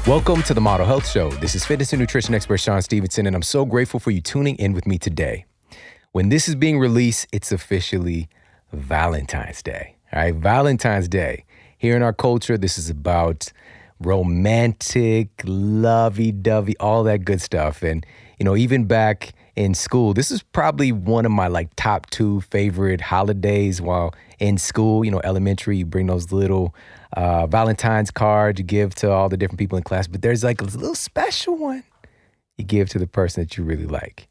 Welcome to the Model Health Show. This is fitness and nutrition expert Shawn Stevenson, and I'm so grateful for you tuning in with me today. When this is being released, it's officially Valentine's Day. All right, Valentine's Day. Here in our culture, this is about romantic, lovey-dovey, all that good stuff. And, even back in school, this is probably one of my top two favorite holidays while in school. Elementary, you bring those little Valentine's cards you give to all the different people in class, but there's a little special one you give to the person that you really like,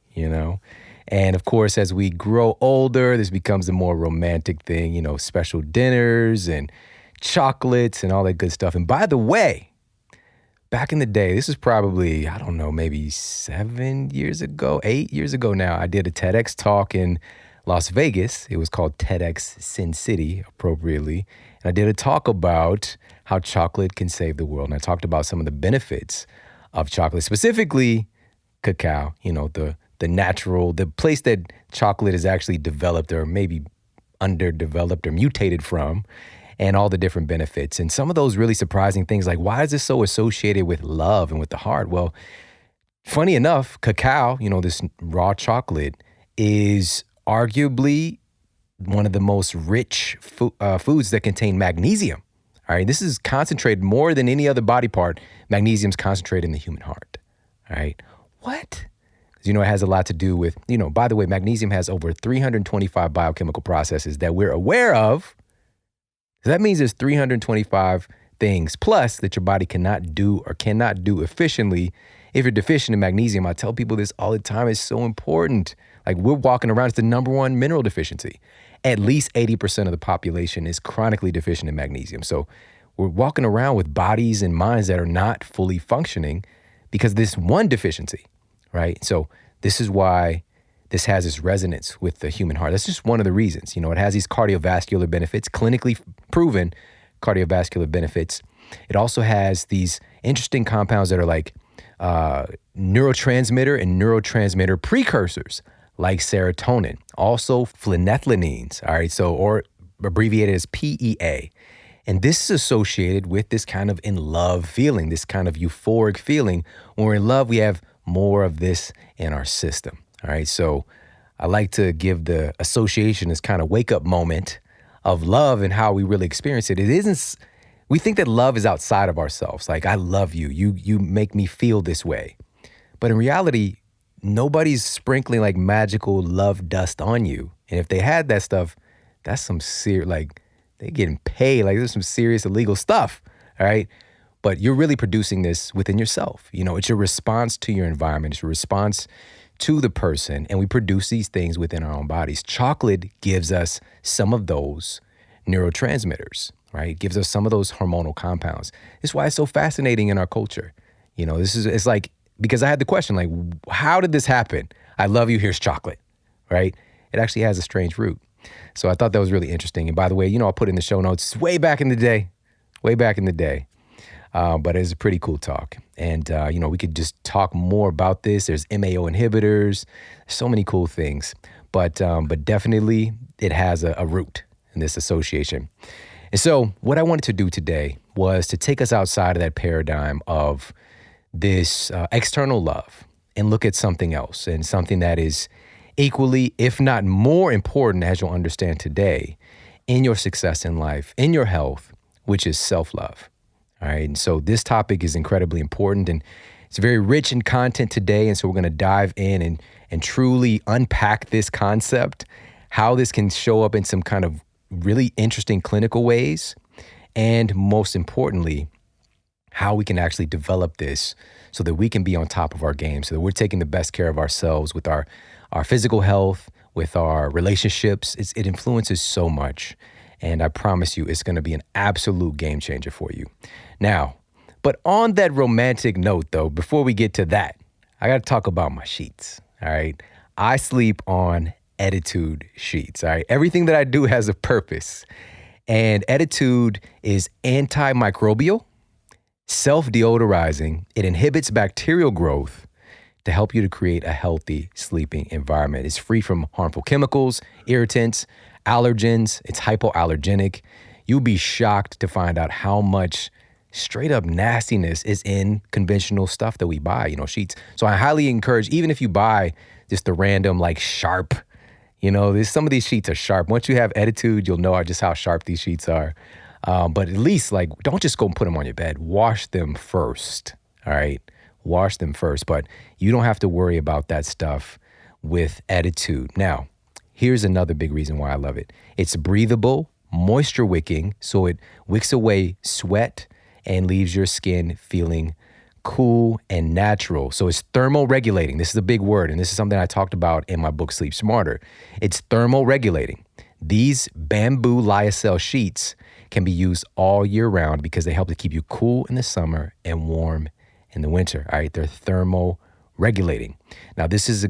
And of course, as we grow older, this becomes a more romantic thing, special dinners and chocolates and all that good stuff. And by the way, back in the day, this is probably, maybe 8 years ago now, I did a TEDx talk in Las Vegas. It was called TEDx Sin City, appropriately. And I did a talk about how chocolate can save the world. And I talked about some of the benefits of chocolate, specifically cacao, the natural, the place that chocolate is actually developed or maybe underdeveloped or mutated from, and all the different benefits. And some of those really surprising things, like why is this so associated with love and with the heart? Well, funny enough, cacao, this raw chocolate, is arguably one of the most rich foods that contain magnesium. All right, this is concentrated more than any other body part. Magnesium's concentrated in the human heart. All right, what? Because it has a lot to do with, by the way, magnesium has over 325 biochemical processes that we're aware of. So that means there's 325 things plus that your body cannot do efficiently if you're deficient in magnesium. I tell people this all the time. It's so important. We're walking around, it's the number one mineral deficiency. At least 80% of the population is chronically deficient in magnesium. So we're walking around with bodies and minds that are not fully functioning because of this one deficiency, right? So this is why this has this resonance with the human heart. That's just one of the reasons. It has these cardiovascular benefits, clinically proven cardiovascular benefits. It also has these interesting compounds that are neurotransmitter and neurotransmitter precursors, like serotonin, also phenethylamines, all right, or abbreviated as PEA. And this is associated with this kind of in love feeling, this kind of euphoric feeling. When we're in love, we have more of this in our system, all right? So I like to give the association this kind of wake-up moment of love and how we really experience it. We think that love is outside of ourselves. I love you. You make me feel this way. But in reality, nobody's sprinkling magical love dust on you. And if they had that stuff, that's some serious, they're getting paid. There's some serious illegal stuff, all right? But you're really producing this within yourself. It's your response to your environment. It's your response to the person. And we produce these things within our own bodies. Chocolate gives us some of those neurotransmitters, right? It gives us some of those hormonal compounds. This is why it's so fascinating in our culture. Because I had the question, how did this happen? I love you, here's chocolate, right? It actually has a strange root. So I thought that was really interesting. And by the way, I'll put in the show notes way back in the day. But it's a pretty cool talk. And, we could just talk more about this. There's MAO inhibitors, so many cool things. But definitely it has a root in this association. And so what I wanted to do today was to take us outside of that paradigm of this external love and look at something else, and something that is equally, if not more important, as you'll understand today, in your success in life, in your health, which is self-love. All right. And so this topic is incredibly important, and it's very rich in content today. And so we're going to dive in and truly unpack this concept, how this can show up in some kind of really interesting clinical ways, and most importantly, how we can actually develop this so that we can be on top of our game, so that we're taking the best care of ourselves with our physical health, with our relationships. It influences so much. And I promise you, it's going to be an absolute game changer for you. Now, but on that romantic note, though, before we get to that, I got to talk about my sheets. All right. I sleep on Attitude sheets. All right. Everything that I do has a purpose. And Attitude is antimicrobial, self-deodorizing. It inhibits bacterial growth to help you to create a healthy sleeping environment. It's free from harmful chemicals, irritants, allergens. It's hypoallergenic. You'll be shocked to find out how much straight up nastiness is in conventional stuff that we buy, sheets. So I highly encourage, even if you buy just the random like Sharp, some of these sheets are sharp. Once you have Attitude, you'll know just how sharp these sheets are. But at least don't just go and put them on your bed. Wash them first. All right. Wash them first. But you don't have to worry about that stuff with Attitude. Now, here's another big reason why I love it. It's breathable, moisture wicking, so it wicks away sweat and leaves your skin feeling cool and natural. So it's thermal regulating. This is a big word, and this is something I talked about in my book, Sleep Smarter. It's thermal regulating. These bamboo lyocell sheets can be used all year round because they help to keep you cool in the summer and warm in the winter. All right, they're thermal regulating. Now, this is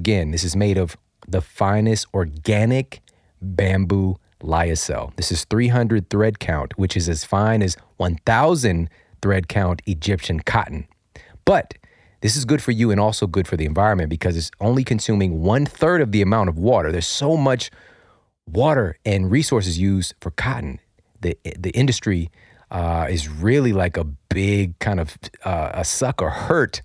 made of the finest organic bamboo lyocell. This is 300 thread count, which is as fine as 1,000 thread count Egyptian cotton. But this is good for you and also good for the environment because it's only consuming 1/3 of the amount of water. There's so much water and resources used for cotton. The industry is really like a big kind of a suck or hurt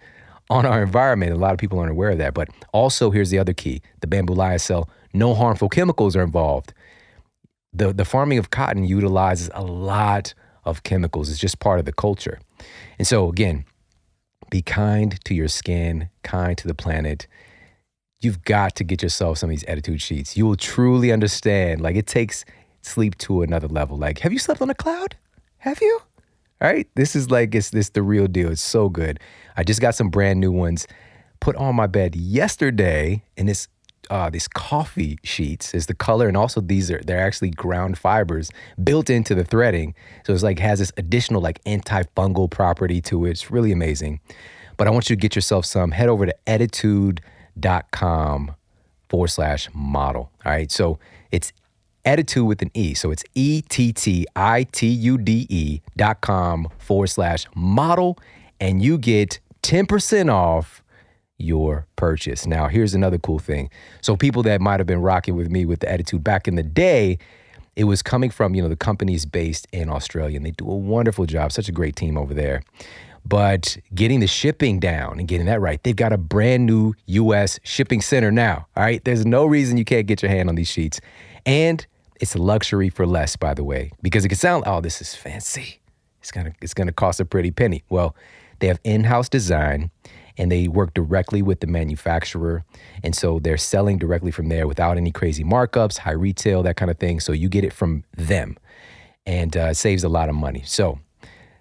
on our environment. A lot of people aren't aware of that. But also, here's the other key. The bamboo lyocell, no harmful chemicals are involved. The farming of cotton utilizes a lot of chemicals. It's just part of the culture. And so, again, be kind to your skin, kind to the planet. You've got to get yourself some of these Attitude sheets. You will truly understand. Like, it takes sleep to another level. Like, have you slept on a cloud? Have you? All right. This is the real deal. It's so good. I just got some brand new ones put on my bed yesterday, and this coffee sheets is the color, and also they're actually ground fibers built into the threading. So it's has this additional antifungal property to it. It's really amazing. But I want you to get yourself some. Head over to attitude.com/model. All right. So it's Attitude with an E. So it's ETTITUDE.com/model, and you get 10% off your purchase. Now, here's another cool thing. So people that might have been rocking with me with the Attitude back in the day, it was coming from, the company's based in Australia, and they do a wonderful job. Such a great team over there. But getting the shipping down and getting that right, they've got a brand new U.S. shipping center now. All right. There's no reason you can't get your hand on these sheets. And it's a luxury for less, by the way, because it can sound, oh, this is fancy. It's gonna cost a pretty penny. Well, they have in-house design, and they work directly with the manufacturer. And so they're selling directly from there without any crazy markups, high retail, that kind of thing. So you get it from them, and it saves a lot of money. So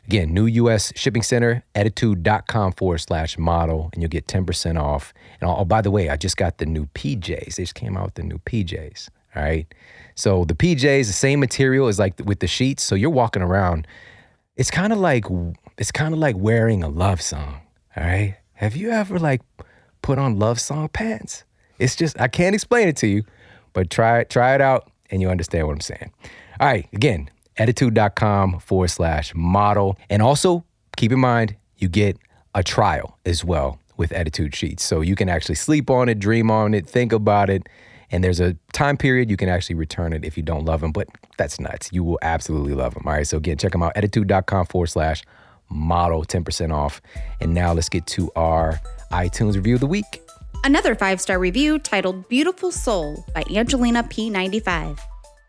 again, new U.S. shipping center, attitude.com/model, and you'll get 10% off. And oh, by the way, I just got the new PJs. They just came out with the new PJs. All right. So the PJs, the same material as with the sheets. So you're walking around. It's kind of like wearing a love song. All right. Have you ever put on love song pants? It's just, I can't explain it to you, but try it out and you understand what I'm saying. All right. Again, attitude.com/model. And also keep in mind, you get a trial as well with Attitude sheets. So you can actually sleep on it, dream on it, think about it. And there's a time period you can actually return it if you don't love them, but that's nuts. You will absolutely love them. All right. So again, check them out. Attitude.com/model, 10% off. And now let's get to our iTunes review of the week. Another 5-star review titled Beautiful Soul by Angelina P95.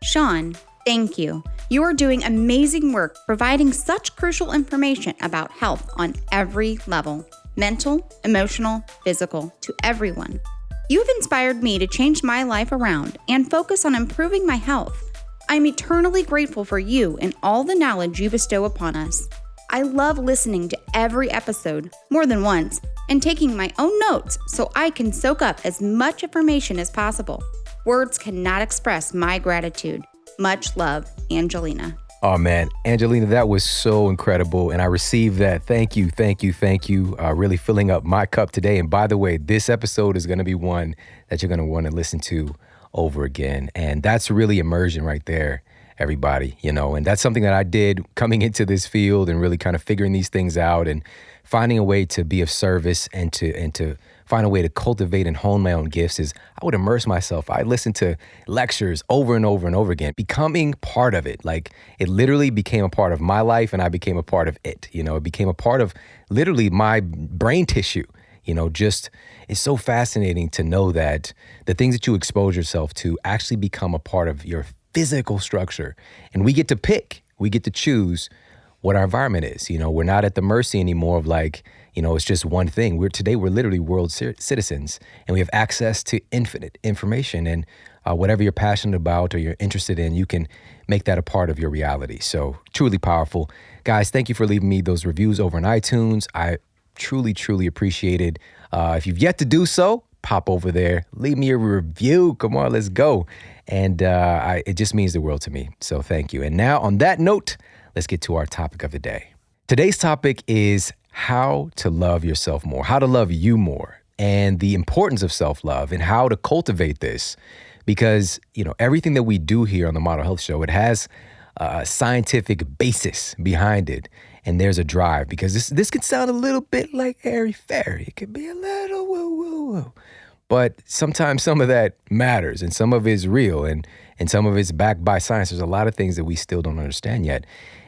Shawn, thank you. You are doing amazing work providing such crucial information about health on every level, mental, emotional, physical, to everyone. You've inspired me to change my life around and focus on improving my health. I'm eternally grateful for you and all the knowledge you bestow upon us. I love listening to every episode more than once and taking my own notes so I can soak up as much information as possible. Words cannot express my gratitude. Much love, Angelina. Oh man, Angelina, that was so incredible. And I received that. Thank you. Really filling up my cup today. And by the way, this episode is going to be one that you're going to want to listen to over again. And that's really immersion right there, everybody, and that's something that I did coming into this field and really kind of figuring these things out and finding a way to be of service and to find a way to cultivate and hone my own gifts is I would immerse myself. I listened to lectures over and over and over again, becoming part of it. Like it literally became a part of my life and I became a part of it. It became a part of literally my brain tissue. Just it's so fascinating to know that the things that you expose yourself to actually become a part of your physical structure. And we get to pick, we get to choose what our environment is. We're not at the mercy anymore of it's just one thing. Today we're literally world citizens and we have access to infinite information, and whatever you're passionate about or you're interested in, you can make that a part of your reality. So truly powerful. Guys, thank you for leaving me those reviews over on iTunes. I truly, truly appreciate it. If you've yet to do so, pop over there, leave me a review. Come on, let's go. And it just means the world to me. So thank you. And now on that note, let's get to our topic of the day. Today's topic is how to love yourself more, how to love you more, and the importance of self-love and how to cultivate this. Because, everything that we do here on the Model Health Show, it has a scientific basis behind it. And there's a drive, because this can sound a little bit like airy-fairy. It could be a little woo-woo-woo. But sometimes some of that matters and some of it is real and some of it's backed by science. There's a lot of things that we still don't understand yet.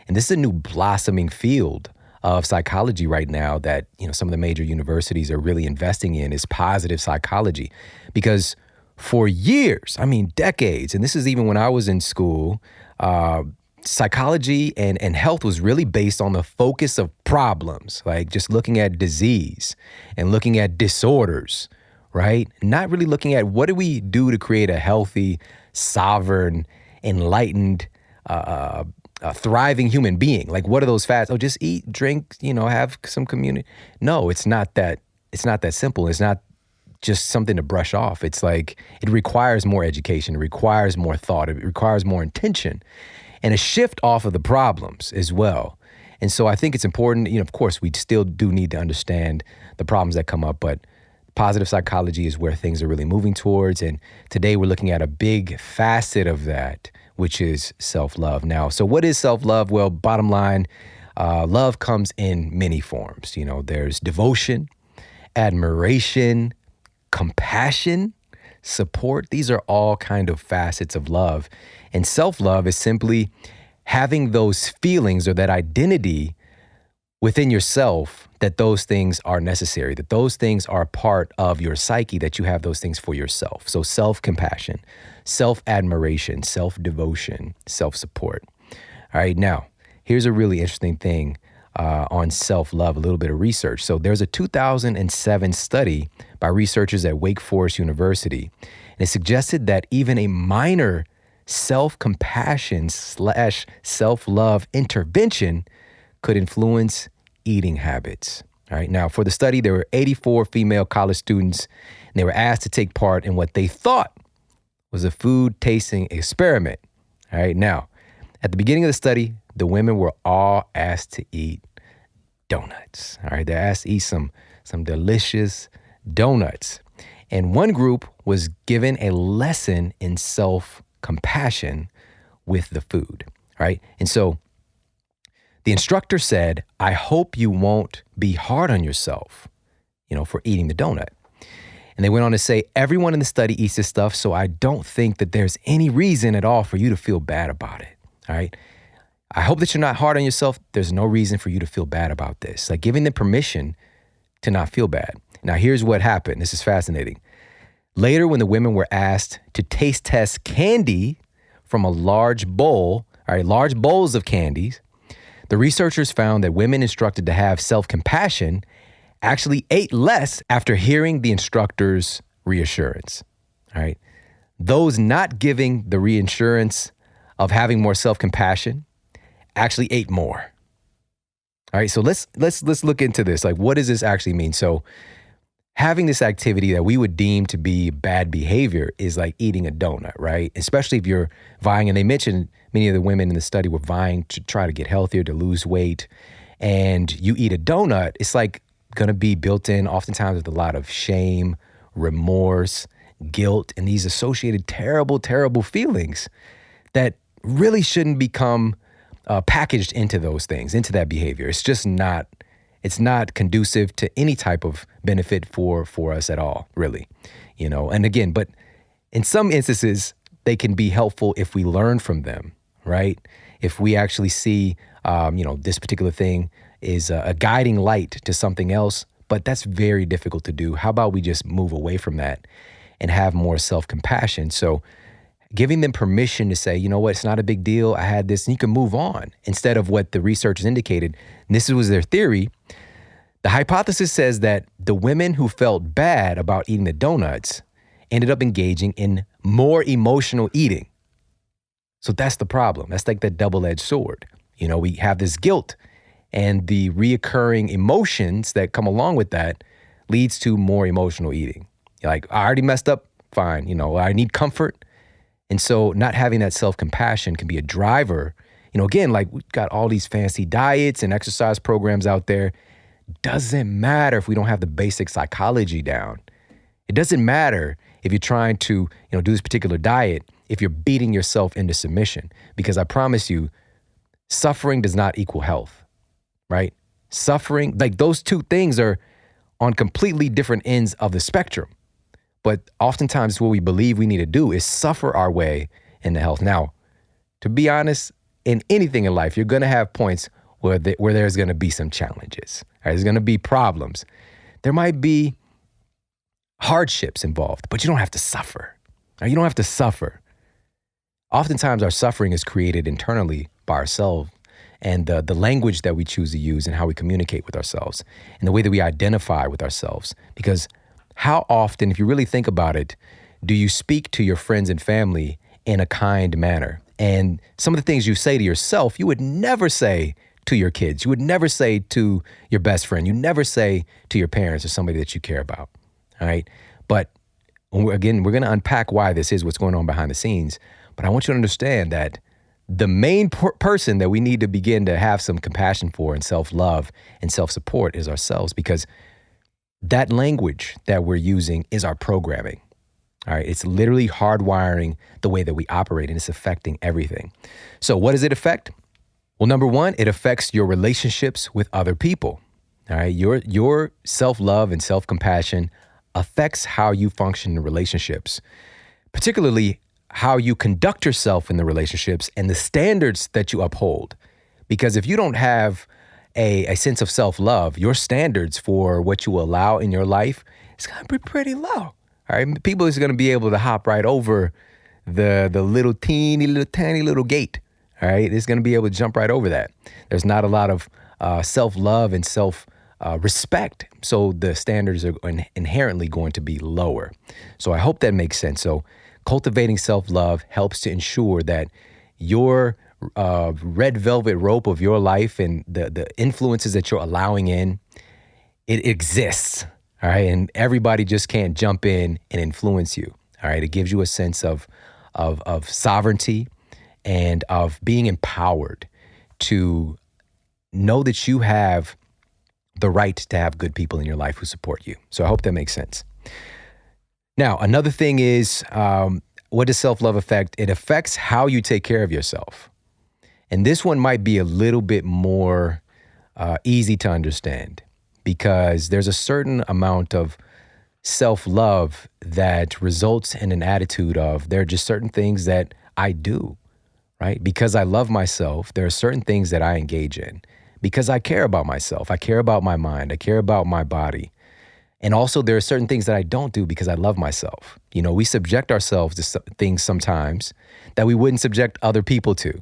And this is a new blossoming field of psychology right now that, some of the major universities are really investing in is positive psychology. Because for years, decades, and this is even when I was in school, psychology and health was really based on the focus of problems, like just looking at disease and looking at disorders, right? Not really looking at what do we do to create a healthy, sovereign, enlightened, thriving human being. Like, what are those facts? Oh, just eat, drink, have some community. No, it's not that. It's not that simple. It's not just something to brush off. It's like it requires more education. It requires more thought. It requires more intention and a shift off of the problems as well. And so I think it's important, of course, we still do need to understand the problems that come up, but positive psychology is where things are really moving towards. And today we're looking at a big facet of that, which is self-love. Now, so what is self-love? Well, bottom line, love comes in many forms. There's devotion, admiration, compassion, support. These are all kind of facets of love. And self-love is simply having those feelings or that identity within yourself that those things are necessary, that those things are part of your psyche, that you have those things for yourself. So self-compassion, self-admiration, self-devotion, self-support. All right, now, here's a really interesting thing on self-love, a little bit of research. So there's a 2007 study by researchers at Wake Forest University, and it suggested that even a minor self-compassion / self-love intervention could influence eating habits. All right. Now, for the study, there were 84 female college students, and they were asked to take part in what they thought was a food tasting experiment. All right. Now, at the beginning of the study, the women were all asked to eat donuts. All right. They're asked to eat some delicious donuts. And one group was given a lesson in self-compassion with the food. All right. And so the instructor said, I hope you won't be hard on yourself, for eating the donut. And they went on to say, everyone in the study eats this stuff, so I don't think that there's any reason at all for you to feel bad about it. All right. I hope that you're not hard on yourself. There's no reason for you to feel bad about this. Like giving them permission to not feel bad. Now, here's what happened. This is fascinating. Later, when the women were asked to taste test candy from a large bowl, all right, large bowls of candies, the researchers found that women instructed to have self-compassion actually ate less after hearing the instructor's reassurance. All right. Those not giving the reassurance of having more self-compassion actually ate more. All right. So let's look into this. Like, what does this actually mean? So having this activity that we would deem to be bad behavior is like eating a donut, right? Especially if you're vying, and they mentioned many of the women in the study were vying to try to get healthier, to lose weight, and you eat a donut, it's like going to be built in oftentimes with a lot of shame, remorse, guilt, and these associated terrible, terrible feelings that really shouldn't become packaged into those things, into that behavior. It's just not it's not conducive to any type of benefit for us at all, really. And again, but in some instances, they can be helpful if we learn from them, right? If we actually see, this particular thing is a guiding light to something else, but that's very difficult to do. How about we just move away from that and have more self-compassion? So giving them permission to say, you know what, it's not a big deal. I had this, and you can move on, instead of what the researchers indicated. And this was their theory. The hypothesis says that the women who felt bad about eating the donuts ended up engaging in more emotional eating. So that's the problem. That's like the double-edged sword. We have this guilt, and the reoccurring emotions that come along with that leads to more emotional eating. You're like, I already messed up, fine. I need comfort. And so not having that self-compassion can be a driver. Again, like we've got all these fancy diets and exercise programs out there. Doesn't matter if we don't have the basic psychology down. It doesn't matter if you're trying to, do this particular diet, if you're beating yourself into submission, because I promise you, suffering does not equal health, right? Suffering, like those two things are on completely different ends of the spectrum. But oftentimes what we believe we need to do is suffer our way into health. Now, to be honest, in anything in life, you're going to have points where there's going to be some challenges. Right? There's going to be problems. There might be hardships involved, but you don't have to suffer. Right? You don't have to suffer. Oftentimes our suffering is created internally by ourselves, and the language that we choose to use and how we communicate with ourselves and the way that we identify with ourselves. Because how often, if you really think about it, do you speak to your friends and family in a kind manner? And some of the things you say to yourself, you would never say to your kids. You would never say to your best friend. You never say to your parents or somebody that you care about. All right. But again, we're going to unpack why this is, what's going on behind the scenes. But I want you to understand that the main person that we need to begin to have some compassion for and self-love and self-support is ourselves, because that language that we're using is our programming. All right. It's literally hardwiring the way that we operate, and it's affecting everything. So what does it affect? Well, number one, it affects your relationships with other people. All right. Your self-love and self-compassion affects how you function in relationships, particularly how you conduct yourself in the relationships and the standards that you uphold. Because if you don't have a sense of self-love, your standards for what you allow in your life is going to be pretty low. All right. People is going to be able to hop right over the little tiny little gate. All right. It's going to be able to jump right over that. There's not a lot of self-love and self-respect. So the standards are inherently going to be lower. So I hope that makes sense. So cultivating self-love helps to ensure that your red velvet rope of your life and the influences that you're allowing in, it exists. All right. And everybody just can't jump in and influence you. All right. It gives you a sense of sovereignty and of being empowered to know that you have the right to have good people in your life who support you. So I hope that makes sense. Now, another thing is, what does self-love affect? It affects how you take care of yourself. And this one might be a little bit more easy to understand, because there's a certain amount of self-love that results in an attitude of, there are just certain things that I do, right? Because I love myself, there are certain things that I engage in. Because I care about myself, I care about my mind, I care about my body. And also there are certain things that I don't do because I love myself. We subject ourselves to things sometimes that we wouldn't subject other people to,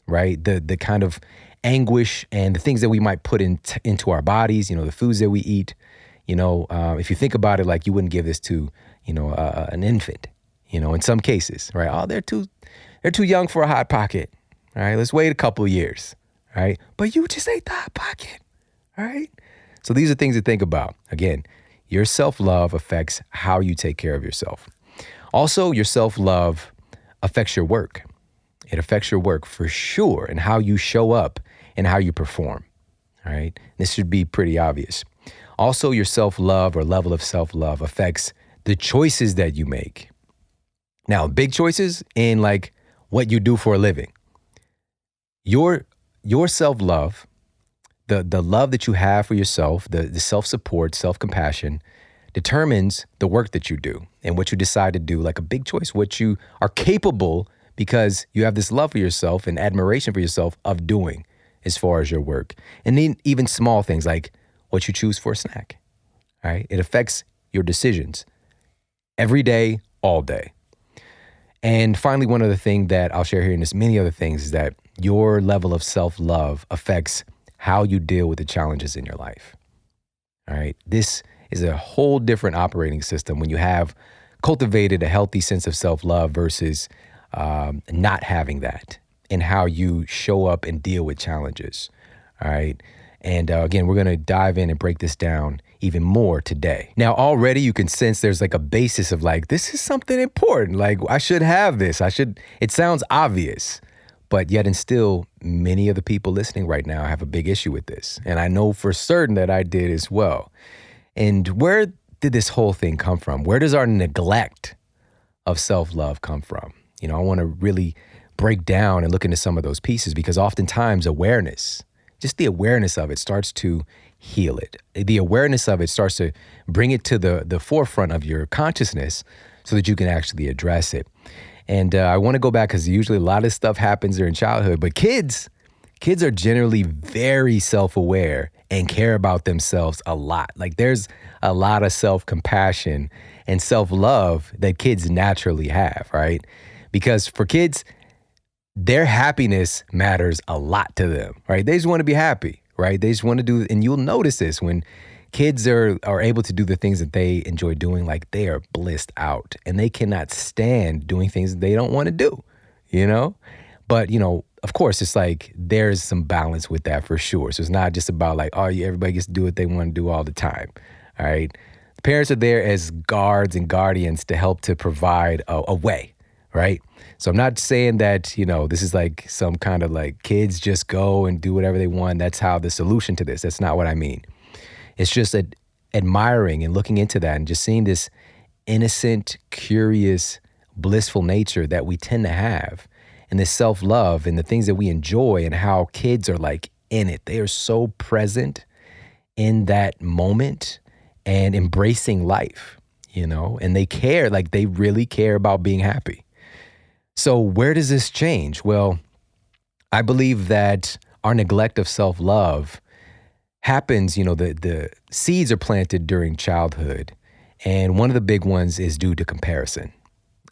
right? The kind of anguish and the things that we might put into our bodies, the foods that we eat. If you think about it, like you wouldn't give this to, an infant, in some cases, right? Oh, they're too young for a Hot Pocket. All right, let's wait a couple of years. All right, but you just ate the Hot Pocket. All right. So these are things to think about. Again, your self-love affects how you take care of yourself. Also, your self-love affects your work. It affects your work for sure, and how you show up and how you perform. All right. This should be pretty obvious. Also, your self-love or level of self-love affects the choices that you make. Now, big choices in like what you do for a living. Your self-love, the love that you have for yourself, the self-support, self-compassion, determines the work that you do and what you decide to do, like a big choice, what you are capable, because you have this love for yourself and admiration for yourself, of doing as far as your work. And then even small things like what you choose for a snack, all right? It affects your decisions every day, all day. And finally, one other thing that I'll share here, and there's many other things, is that your level of self-love affects how you deal with the challenges in your life, all right? This is a whole different operating system when you have cultivated a healthy sense of self-love versus not having that, and how you show up and deal with challenges, all right? And again, we're going to dive in and break this down even more today. Now, already you can sense there's like a basis of like, this is something important. Like, I should have this. It sounds obvious, but yet and still, many of the people listening right now have a big issue with this. And I know for certain that I did as well. And where did this whole thing come from? Where does our neglect of self-love come from? You know, I want to really break down and look into some of those pieces, because oftentimes awareness, just the awareness of it, starts to heal it. The awareness of it starts to bring it to the forefront of your consciousness so that you can actually address it. And I want to go back, because usually a lot of stuff happens during childhood, but kids are generally very self-aware and care about themselves a lot. Like, there's a lot of self-compassion and self-love that kids naturally have, right? Because for kids, their happiness matters a lot to them, right? They just want to be happy, right? They just want to do, and you'll notice this when kids are able to do the things that they enjoy doing, like they are blissed out and they cannot stand doing things that they don't want to do, you know? But, you know, of course, it's like there's some balance with that for sure. So it's not just about like, oh, everybody gets to do what they want to do all the time, all right? The parents are there as guards and guardians to help to provide a way, right? So I'm not saying that, you know, this is like some kind of like kids just go and do whatever they want. That's how the solution to this. That's not what I mean. It's just admiring and looking into that and just seeing this innocent, curious, blissful nature that we tend to have, and this self-love and the things that we enjoy, and how kids are like in it. They are so present in that moment and embracing life, you know, and they care, like they really care about being happy. So where does this change? Well, I believe that our neglect of self-love happens, you know, the seeds are planted during childhood. And one of the big ones is due to comparison.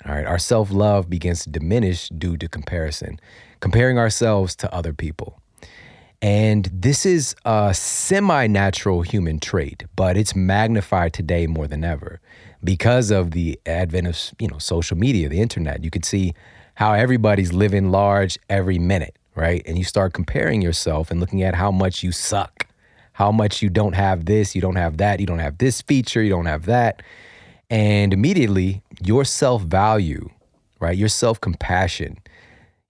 All right. Our self-love begins to diminish due to comparison, comparing ourselves to other people. And this is a semi-natural human trait, but it's magnified today more than ever because of the advent of, you know, social media, the internet. You can see how everybody's living large every minute, right? And you start comparing yourself and looking at how much you suck, how much you don't have this, you don't have that, you don't have this feature, you don't have that. And immediately your self-value, right? Your self-compassion,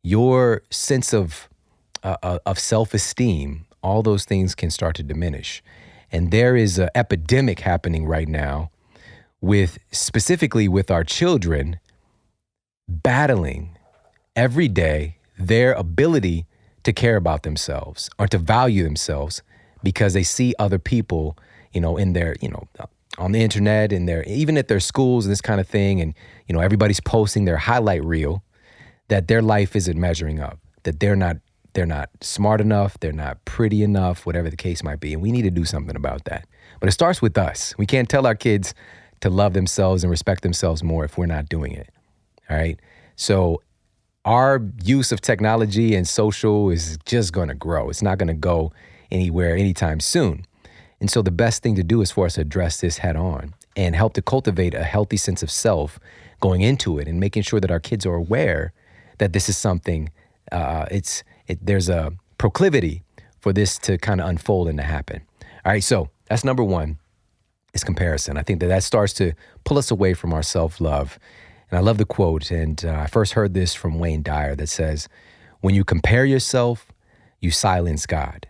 your sense of self-esteem, all those things can start to diminish. And there is an epidemic happening right now specifically with our children battling every day their ability to care about themselves or to value themselves because they see other people, you know, in their, you know, on the internet and even at their schools and this kind of thing. And, you know, everybody's posting their highlight reel that their life isn't measuring up, that they're not smart enough, they're not pretty enough, whatever the case might be. And we need to do something about that. But it starts with us. We can't tell our kids to love themselves and respect themselves more if we're not doing it. All right. So our use of technology and social is just going to grow. It's not going to go anywhere anytime soon. And so the best thing to do is for us to address this head on and help to cultivate a healthy sense of self going into it and making sure that our kids are aware that this is something, there's a proclivity for this to kind of unfold and to happen. All right, so that's number one, is comparison. I think that starts to pull us away from our self-love. And I love the quote, and I first heard this from Wayne Dyer that says, when you compare yourself, you silence God.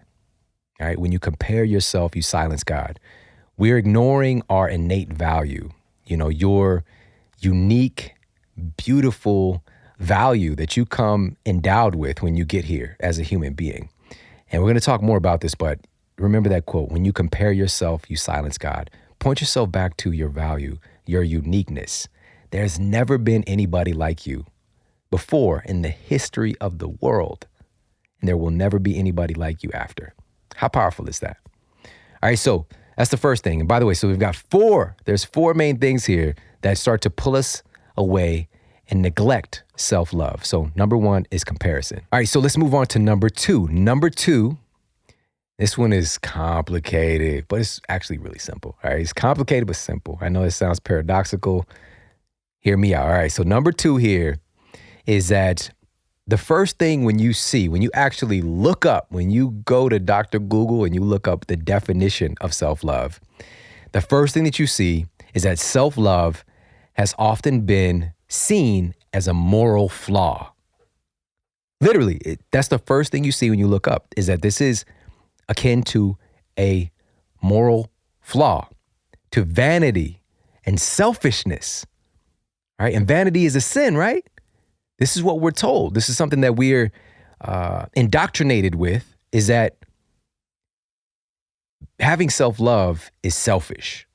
All right, when you compare yourself, you silence God. We're ignoring our innate value, you know, your unique, beautiful value that you come endowed with when you get here as a human being. And we're going to talk more about this, but remember that quote, when you compare yourself, you silence God. Point yourself back to your value, your uniqueness. There's never been anybody like you before in the history of the world, and there will never be anybody like you after. How powerful is that? All right, so that's the first thing. And by the way, so we've got there's four main things here that start to pull us away and neglect self-love. So number one is comparison. All right, so let's move on to number two. Number two, this one is complicated, but it's actually really simple. All right, it's complicated but simple. I know it sounds paradoxical. Hear me out. All right, so number two here is that the first thing when you actually look up, when you go to Dr. Google and you look up the definition of self-love, the first thing that you see is that self-love has often been seen as a moral flaw. Literally, that's the first thing you see when you look up, is that this is akin to a moral flaw, to vanity and selfishness, right? And vanity is a sin, right? This is what we're told. This is something that we're indoctrinated with, is that having self-love is selfish.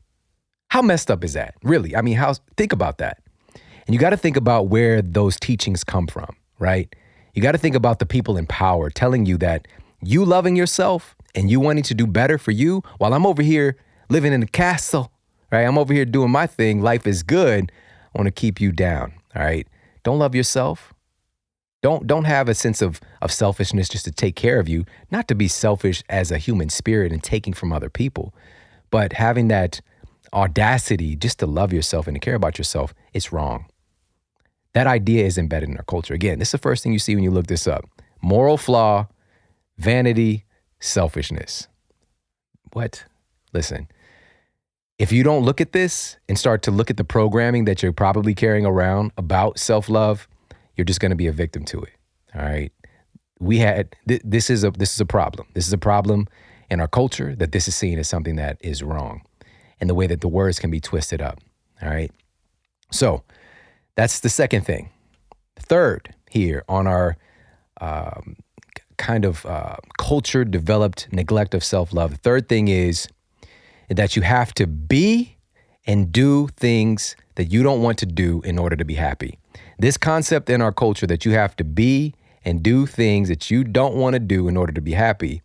How messed up is that? Really? I mean, think about that. And you got to think about where those teachings come from, right? You got to think about the people in power telling you that you loving yourself and you wanting to do better for you, while I'm over here living in a castle, right? I'm over here doing my thing. Life is good. I want to keep you down, all right? Don't love yourself. Don't have a sense of selfishness just to take care of you, not to be selfish as a human spirit and taking from other people, but having that audacity just to love yourself and to care about yourself. It's wrong. That idea is embedded in our culture. Again, this is the first thing you see when you look this up. Moral flaw, vanity, selfishness. What? Listen, if you don't look at this and start to look at the programming that you're probably carrying around about self-love, you're just going to be a victim to it. All right. This is a problem. This is a problem in our culture, that this is seen as something that is wrong, and the way that the words can be twisted up. All right. So that's the second thing. Third here on our culture developed neglect of self-love. The third thing is that you have to be and do things that you don't want to do in order to be happy. This concept in our culture that you have to be and do things that you don't want to do in order to be happy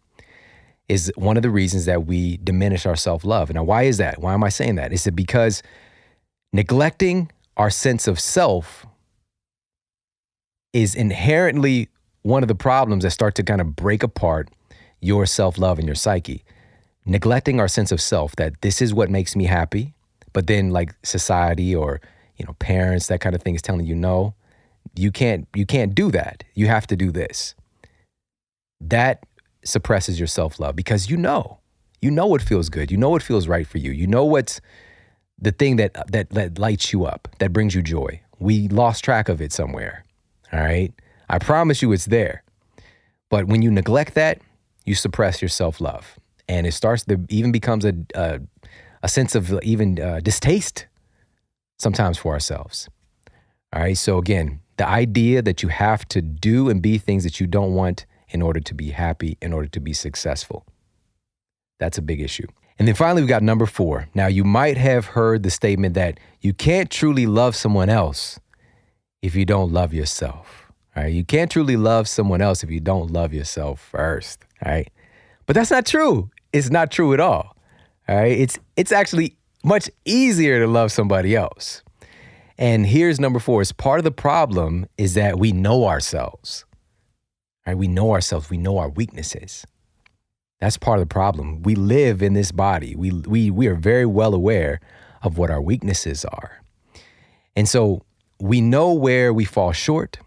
is one of the reasons that we diminish our self-love. Now, why is that? Why am I saying that? Is it because neglecting our sense of self is inherently one of the problems that start to kind of break apart your self-love and your psyche. Neglecting our sense of self, that this is what makes me happy, but then like society or, parents, that kind of thing is telling you, no, you can't do that. You have to do this. That suppresses your self-love, because you know what feels good. You know what feels right for you. You know what's the thing that lights you up, that brings you joy. We lost track of it somewhere. All right. I promise you it's there. But when you neglect that, you suppress your self-love. And it starts to even becomes a sense of even distaste sometimes for ourselves. All right. So again, the idea that you have to do and be things that you don't want in order to be happy, in order to be successful. That's a big issue. And then finally, we got number 4. Now, you might have heard the statement that you can't truly love someone else if you don't love yourself. All right. You can't truly love someone else if you don't love yourself first. All right. But that's not true. It's not true at all. All right. It's actually much easier to love somebody else. And here's number 4. Is part of the problem is that we know ourselves. Right? We know ourselves. We know our weaknesses. That's part of the problem. We live in this body. We are very well aware of what our weaknesses are. And so we know where we fall short,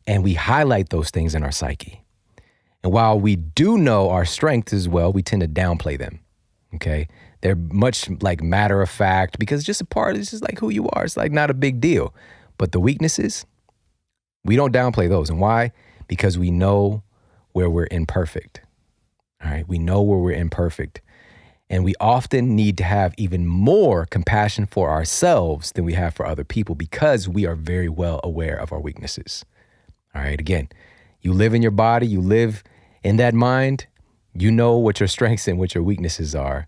and we highlight those things in our psyche. And while we do know our strengths as well, we tend to downplay them. Okay. They're much like matter of fact, because it's just like who you are. It's like not a big deal. But the weaknesses, we don't downplay those. And why? Because we know where we're imperfect. All right. We know where we're imperfect. And we often need to have even more compassion for ourselves than we have for other people, because we are very well aware of our weaknesses. All right. Again, you live in your body, you live in that mind. You know what your strengths and what your weaknesses are.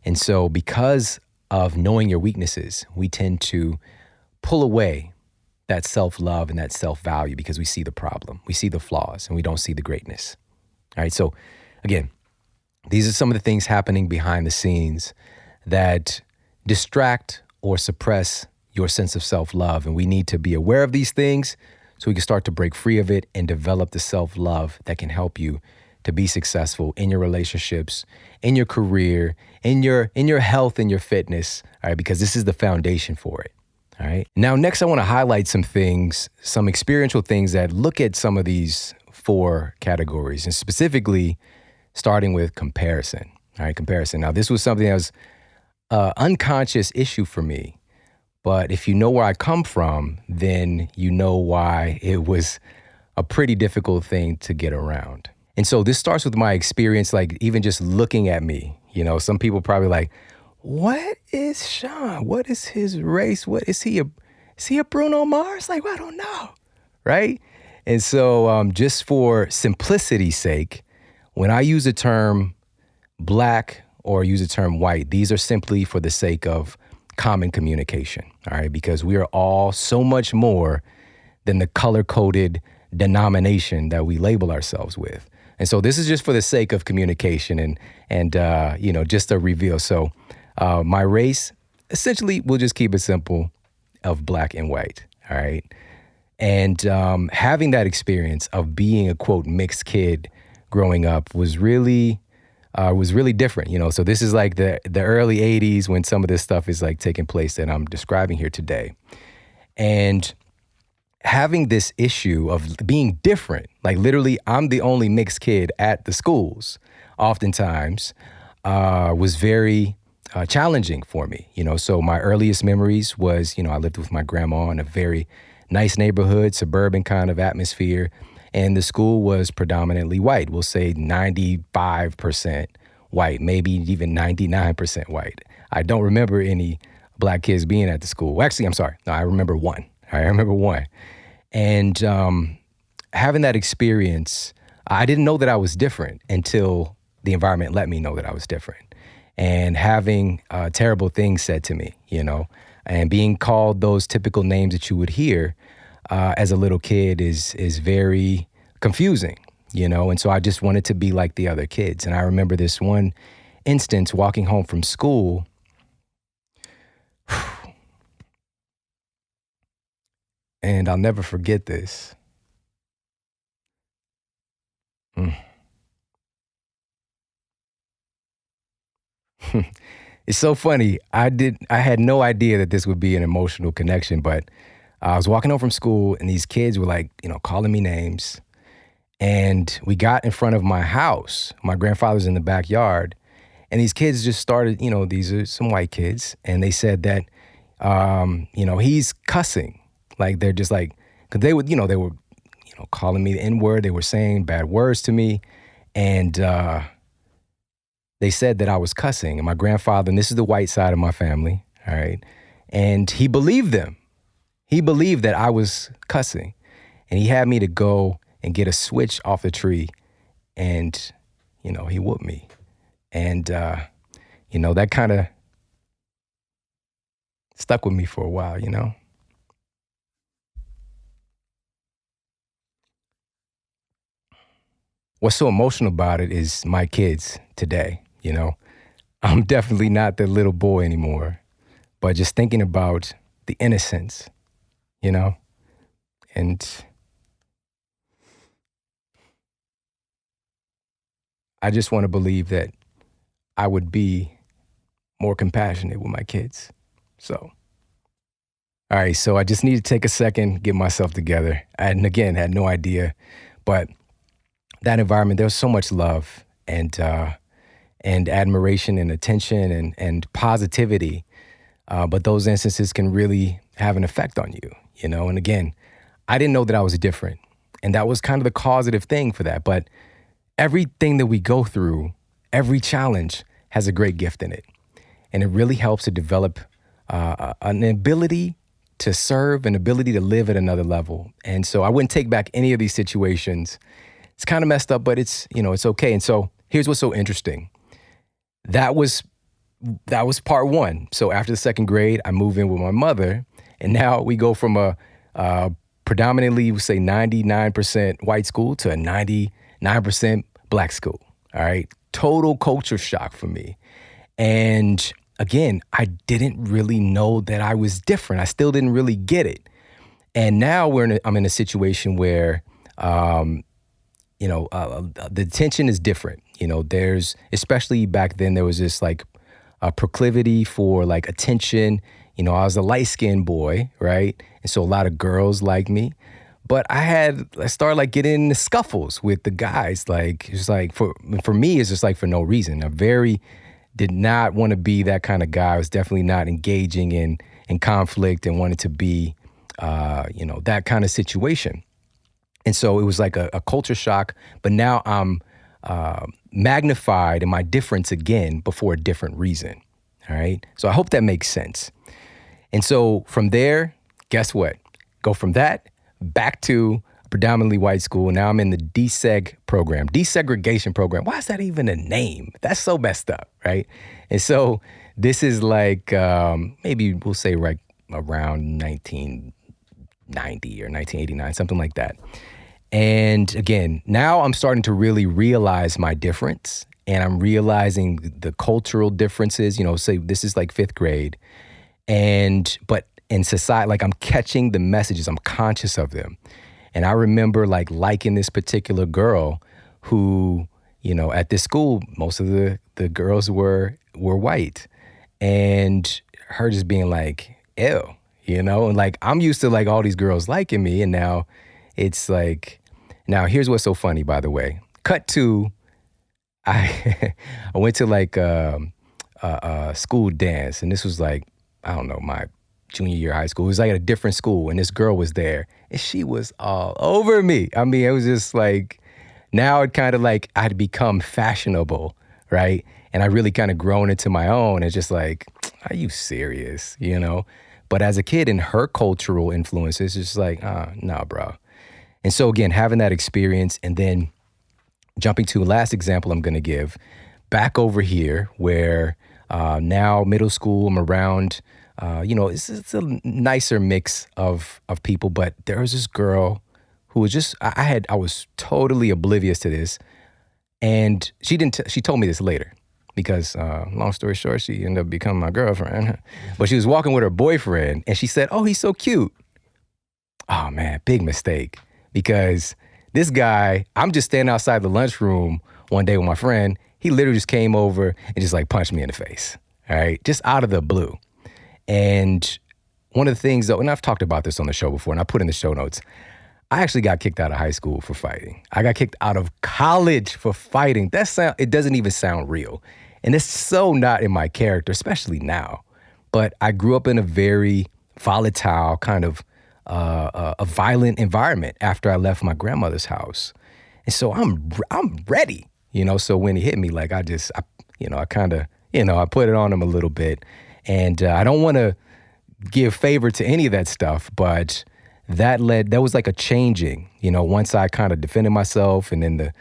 And so because of knowing your weaknesses, we tend to pull away that self-love and that self-value because we see the problem, we see the flaws, and we don't see the greatness. All right. So again, these are some of the things happening behind the scenes that distract or suppress your sense of self-love. And we need to be aware of these things so we can start to break free of it and develop the self-love that can help you to be successful in your relationships, in your career, in your health and your fitness, all right, because this is the foundation for it. All right. Now, next, I want to highlight some things, some experiential things that look at some of these 4 categories, and specifically starting with comparison. All right, comparison. Now, this was something that was an unconscious issue for me, but if you know where I come from, then you know why it was a pretty difficult thing to get around. And so this starts with my experience, like even just looking at me. You know, some people probably like, what is Shawn? What is his race? What is he a Bruno Mars? Like, well, I don't know, right? And so just for simplicity's sake, when I use the term black or use the term white, these are simply for the sake of common communication, all right? Because we are all so much more than the color-coded denomination that we label ourselves with. And so this is just for the sake of communication and you know, just a reveal. So my race, essentially, we'll just keep it simple, of black and white, all right? And having that experience of being a, quote, mixed kid growing up was really different, you know? So this is like the early 80s when some of this stuff is like taking place that I'm describing here today. And having this issue of being different, like literally I'm the only mixed kid at the schools, oftentimes was very challenging for me, you know? So my earliest memories was, you know, I lived with my grandma in a very nice neighborhood, suburban kind of atmosphere. And the school was predominantly white. We'll say 95% white, maybe even 99% white. I don't remember any black kids being at the school. Well, actually, I'm sorry. No, I remember one. I remember one. And having that experience, I didn't know that I was different until the environment let me know that I was different. And having terrible things said to me, you know, and being called those typical names that you would hear as a little kid is very confusing, you know? And so I just wanted to be like the other kids. And I remember this one instance walking home from school. And I'll never forget this. It's so funny. I had no idea that this would be an emotional connection, but I was walking home from school and these kids were like, you know, calling me names. And we got in front of my house. My grandfather's in the backyard. And these kids just started, you know, these are some white kids. And they said that, you know, he's cussing. Like they're just like, cause they were calling me the N-word. They were saying bad words to me. And they said that I was cussing. And my grandfather, and this is the white side of my family, all right? And he believed them. He believed that I was cussing. And he had me to go and get a switch off the tree. And, you know, he whooped me. And, you know, that kind of stuck with me for a while, you know? What's so emotional about it is my kids today, you know? I'm definitely not the little boy anymore, but just thinking about the innocence, you know? And I just want to believe that I would be more compassionate with my kids. So, all right, so I just need to take a second, get myself together. And again, had no idea, but that environment, there was so much love and admiration and attention and positivity. But those instances can really have an effect on you, you know? And again, I didn't know that I was different. And that was kind of the causative thing for that. But everything that we go through, every challenge has a great gift in it. And it really helps to develop an ability to serve, an ability to live at another level. And so I wouldn't take back any of these situations. It's kind of messed up, but it's, you know, it's okay. And so here's what's so interesting. That was part one. So after the second grade, I move in with my mother, and now we go from a predominantly, we say 99% white school to a 99% black school. All right. Total culture shock for me. And again, I didn't really know that I was different. I still didn't really get it. And now I'm in a situation where, the tension is different. There's, especially back then, there was this like a proclivity for like attention. I was a light-skinned boy, right? And so a lot of girls liked me. But I started like getting into scuffles with the guys. Like, it's like for me, it's just like for no reason. I did not want to be that kind of guy. I was definitely not engaging in conflict and wanted to be, that kind of situation. And so it was like a culture shock, but now I'm magnified in my difference again, but for a different reason. All right. So I hope that makes sense. And so from there, guess what? Go from that back to predominantly white school. Now I'm in the desegregation program. Why is that even a name? That's so messed up, right? And so this is like, maybe we'll say right around 1990 or 1989, something like that. And again, now I'm starting to really realize my difference, and I'm realizing the cultural differences, say this is like fifth grade. But in society, like I'm catching the messages, I'm conscious of them. And I remember like liking this particular girl who, at this school, most of the girls were white, and her just being like, ew, and like, I'm used to like all these girls liking me. And now it's like, now here's what's so funny, by the way. Cut to, I went to like a school dance, and this was like, I don't know, my junior year of high school. It was like at a different school, and this girl was there, and she was all over me. I mean, it was just like, now it kind of like I'd become fashionable, right? And I really kind of grown into my own. It's just like, are you serious? But as a kid, in her cultural influences, it's just like, nah, bro. And so again, having that experience, and then jumping to the last example I'm going to give, back over here where now middle school, I'm around, it's a nicer mix of people, but there was this girl who was just, I was totally oblivious to this. And she told me this later because, long story short, she ended up becoming my girlfriend. But she was walking with her boyfriend, and she said, oh, he's so cute. Oh man, big mistake. Because this guy, I'm just standing outside the lunchroom one day with my friend. He literally just came over and just like punched me in the face. All right. Just out of the blue. And one of the things though, and I've talked about this on the show before, and I put in the show notes, I actually got kicked out of high school for fighting. I got kicked out of college for fighting. It doesn't even sound real. And it's so not in my character, especially now. But I grew up in a very volatile kind of a violent environment after I left my grandmother's house. And so I'm ready, so when he hit me, like I kind of, I put it on him a little bit. And I don't want to give favor to any of that stuff, but that was like a changing, once I kind of defended myself, and then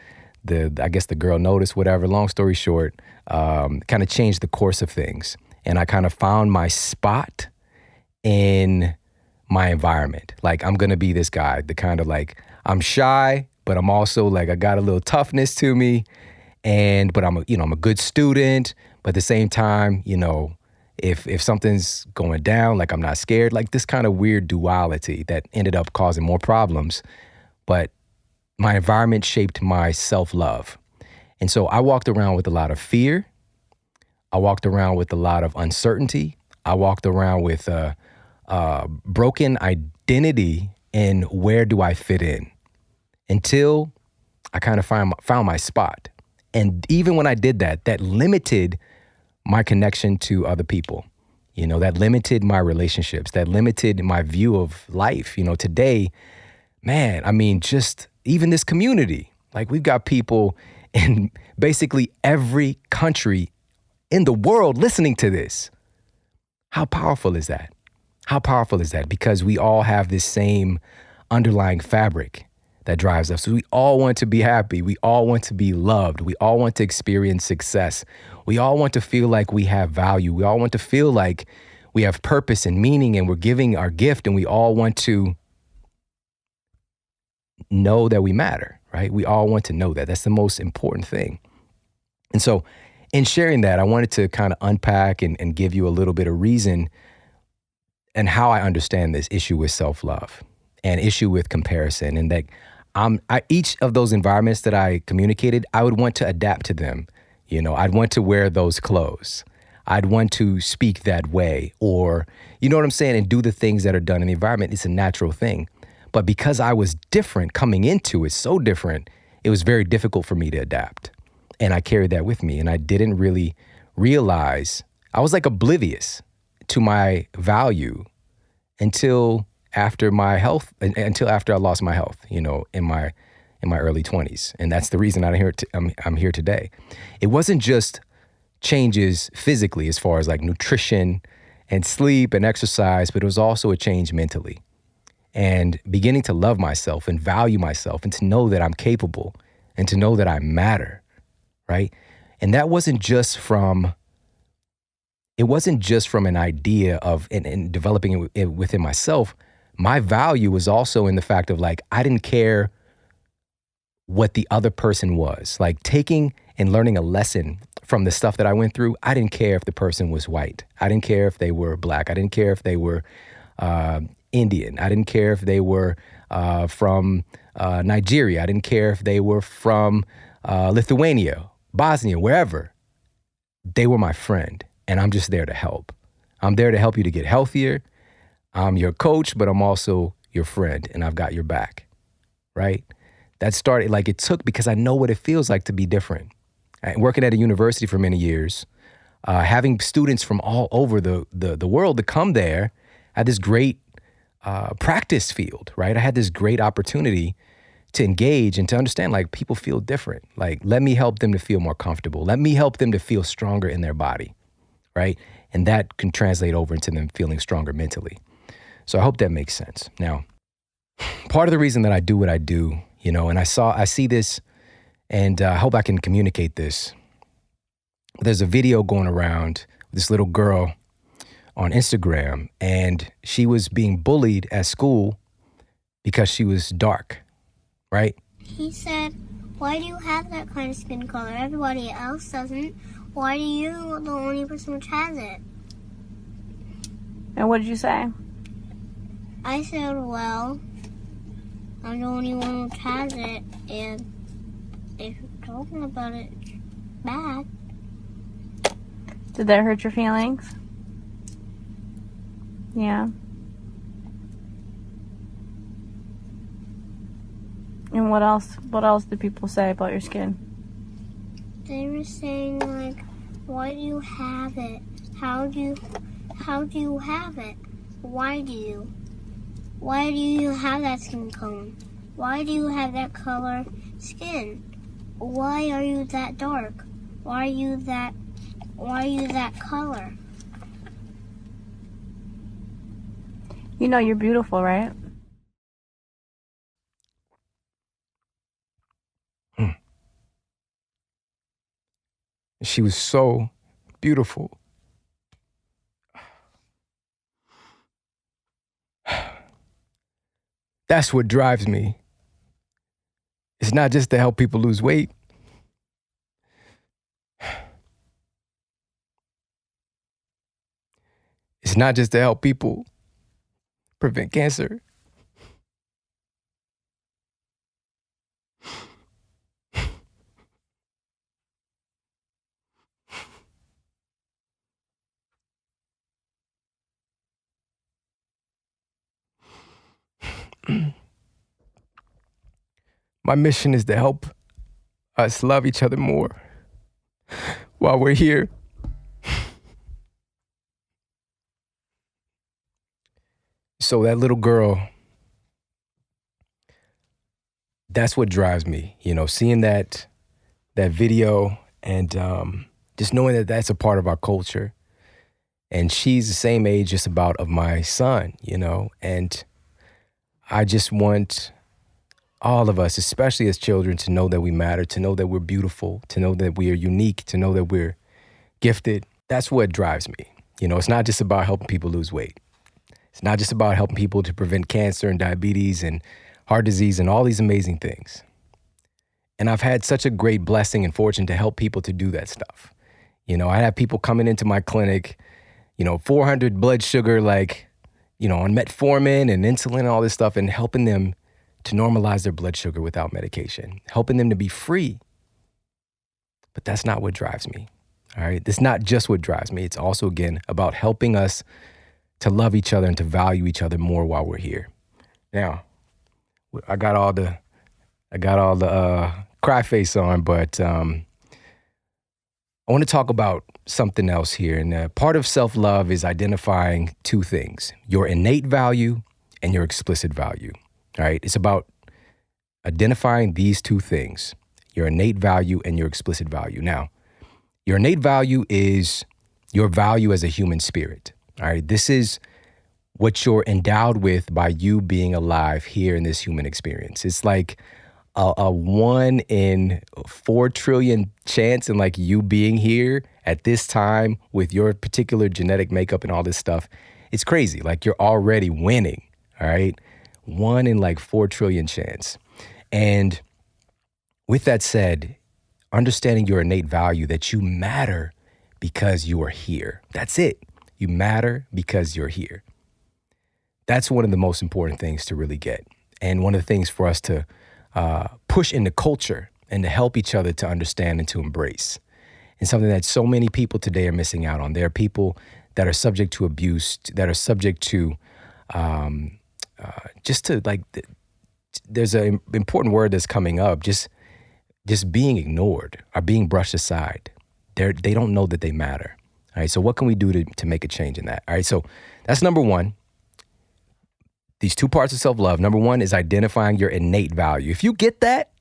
I guess the girl noticed, whatever, long story short, kind of changed the course of things. And I kind of found my spot in my environment. Like, I'm going to be this guy, the kind of like, I'm shy, but I'm also like, I got a little toughness to me. But I'm a good student, but at the same time, if something's going down, like I'm not scared, like this kind of weird duality that ended up causing more problems. But my environment shaped my self-love. And so I walked around with a lot of fear. I walked around with a lot of uncertainty. I walked around with broken identity in where do I fit in, until I kind of found my spot. And even when I did that, that limited my connection to other people. That limited my relationships, that limited my view of life. Today, man, I mean, just even this community, like we've got people in basically every country in the world listening to this. How powerful is that? How powerful is that? Because we all have this same underlying fabric. that drives us. We all want to be happy. We all want to be loved. We all want to experience success. We all want to feel like we have value. We all want to feel like we have purpose and meaning and we're giving our gift, and we all want to know that we matter, right? We all want to know that. That's the most important thing. And so in sharing that, I wanted to kind of unpack and give you a little bit of reason and how I understand this issue with self-love and issue with comparison. And that each of those environments that I communicated, I would want to adapt to them. You know, I'd want to wear those clothes. I'd want to speak that way, or, you know what I'm saying, and do the things that are done in the environment. It's a natural thing. But because I was different coming into it, so different, it was very difficult for me to adapt. And I carried that with me. And I didn't really realize, I was like oblivious to my value until after until after I lost my health, you know, in my early 20s. And that's the reason I'm here today. It wasn't just changes physically as far as like nutrition and sleep and exercise, but it was also a change mentally. And beginning to love myself and value myself and to know that I'm capable and to know that I matter, right? And that wasn't just from an idea of and developing it within myself. My value was also in the fact of like, I didn't care what the other person was. Like taking and learning a lesson from the stuff that I went through, I didn't care if the person was white. I didn't care if they were black. I didn't care if they were Indian. I didn't care if they were from Nigeria. I didn't care if they were from Lithuania, Bosnia, wherever. They were my friend, and I'm just there to help. I'm there to help you to get healthier. I'm your coach, but I'm also your friend, and I've got your back, right? That started, like, it took, because I know what it feels like to be different. Working at a university for many years, having students from all over the world to come there, I had this great practice field, right? I had this great opportunity to engage and to understand, like, people feel different. Like, let me help them to feel more comfortable. Let me help them to feel stronger in their body, right? And that can translate over into them feeling stronger mentally. So I hope that makes sense. Now, part of the reason that I do what I do, you know, and I see this, and I hope I can communicate this. There's a video going around with this little girl on Instagram, and she was being bullied at school because she was dark, right? He said, why do you have that kind of skin color? Everybody else doesn't. Why are you the only person which has it? And what did you say? I said, well, I'm the only one which has it, and if you're talking about it, it's bad. Did that hurt your feelings? Yeah. And what else did people say about your skin? They were saying, like, why do you have it? How do you have it? Why do you? Why do you have that skin tone? Why do you have that color skin? Why are you that dark? Why are you that color? You know you're beautiful, right? She was so beautiful. That's what drives me. It's not just to help people lose weight. It's not just to help people prevent cancer. My mission is to help us love each other more while we're here. So that little girl, that's what drives me, you know, seeing that video and just knowing that that's a part of our culture. And she's the same age just about of my son, you know, and I just want all of us, especially as children, to know that we matter, to know that we're beautiful, to know that we are unique, to know that we're gifted. That's what drives me. It's not just about helping people lose weight. It's not just about helping people to prevent cancer and diabetes and heart disease and all these amazing things. And I've had such a great blessing and fortune to help people to do that stuff. I have people coming into my clinic, 400 blood sugar, on metformin and insulin and all this stuff, and helping them to normalize their blood sugar without medication, helping them to be free. But that's not what drives me, all right? It's not just what drives me. It's also, again, about helping us to love each other and to value each other more while we're here. Now, I got all the cry face on, but I want to talk about something else here. And part of self-love is identifying two things: your innate value and your explicit value. All right. It's about identifying these two things: your innate value and your explicit value. Now, your innate value is your value as a human spirit. All right. This is what you're endowed with by you being alive here in this human experience. It's like a 1 in 4 trillion chance in like you being here at this time with your particular genetic makeup and all this stuff. It's crazy. Like, you're already winning. All right. 1 in like 4 trillion chance. And with that said, understanding your innate value, that you matter because you are here. That's it. You matter because you're here. That's one of the most important things to really get. And one of the things for us to push into culture and to help each other to understand and to embrace. And something that so many people today are missing out on. There are people that are subject to abuse, that are subject to there's an important word that's coming up, just being ignored or being brushed aside. They don't know that they matter. All right, so what can we do to make a change in that? All right, so that's number one. These two parts of self-love. Number one is identifying your innate value. If you get that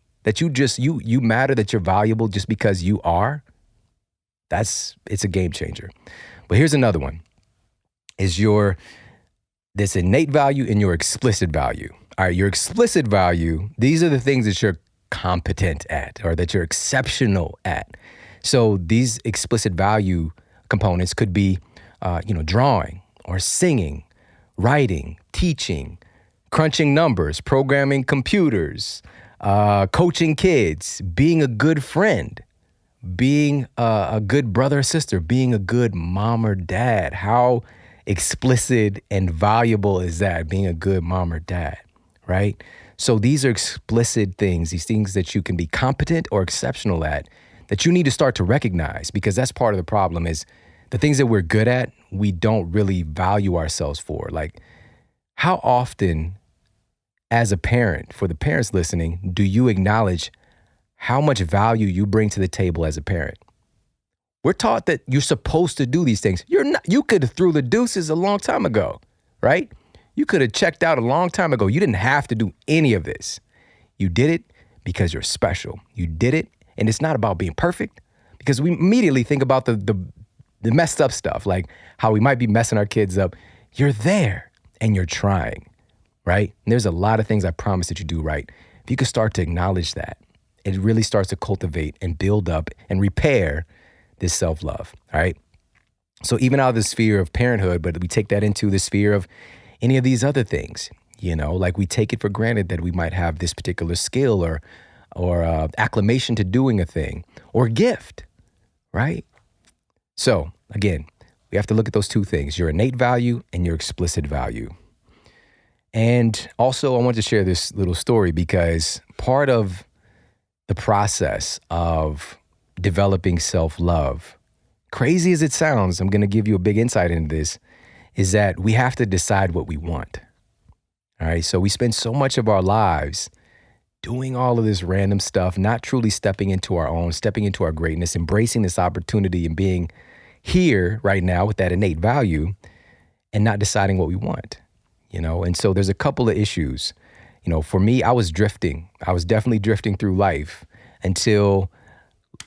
you matter, that you're valuable just because you are, it's a game changer. But here's another one, is this innate value and your explicit value. All right, your explicit value, these are the things that you're competent at or that you're exceptional at. So these explicit value components could be, drawing or singing, writing, teaching, crunching numbers, programming computers, coaching kids, being a good friend, being a good brother or sister, being a good mom or dad. How explicit and valuable is that, being a good mom or dad, right? So these are explicit things, these things that you can be competent or exceptional at, that you need to start to recognize, because that's part of the problem is the things that we're good at, we don't really value ourselves for. Like, how often as a parent, for the parents listening, do you acknowledge how much value you bring to the table as a parent? We're taught that you're supposed to do these things. You're not. You could have threw the deuces a long time ago, right? You could have checked out a long time ago. You didn't have to do any of this. You did it because you're special. You did it, and it's not about being perfect, because we immediately think about the messed up stuff, like how we might be messing our kids up. You're there and you're trying, right? And there's a lot of things I promise that you do right. If you could start to acknowledge that, it really starts to cultivate and build up and repair this self-love, all right? So even out of the sphere of parenthood, but we take that into the sphere of any of these other things, like we take it for granted that we might have this particular skill or acclamation to doing a thing or gift, right? So again, we have to look at those two things, your innate value and your explicit value. And also I want to share this little story, because part of the process of developing self-love, crazy as it sounds, I'm going to give you a big insight into this, is that we have to decide what we want. All right. So we spend so much of our lives doing all of this random stuff, not truly stepping into our greatness, embracing this opportunity and being here right now with that innate value and not deciding what we want, And so there's a couple of issues. For me, I was drifting. I was definitely drifting through life until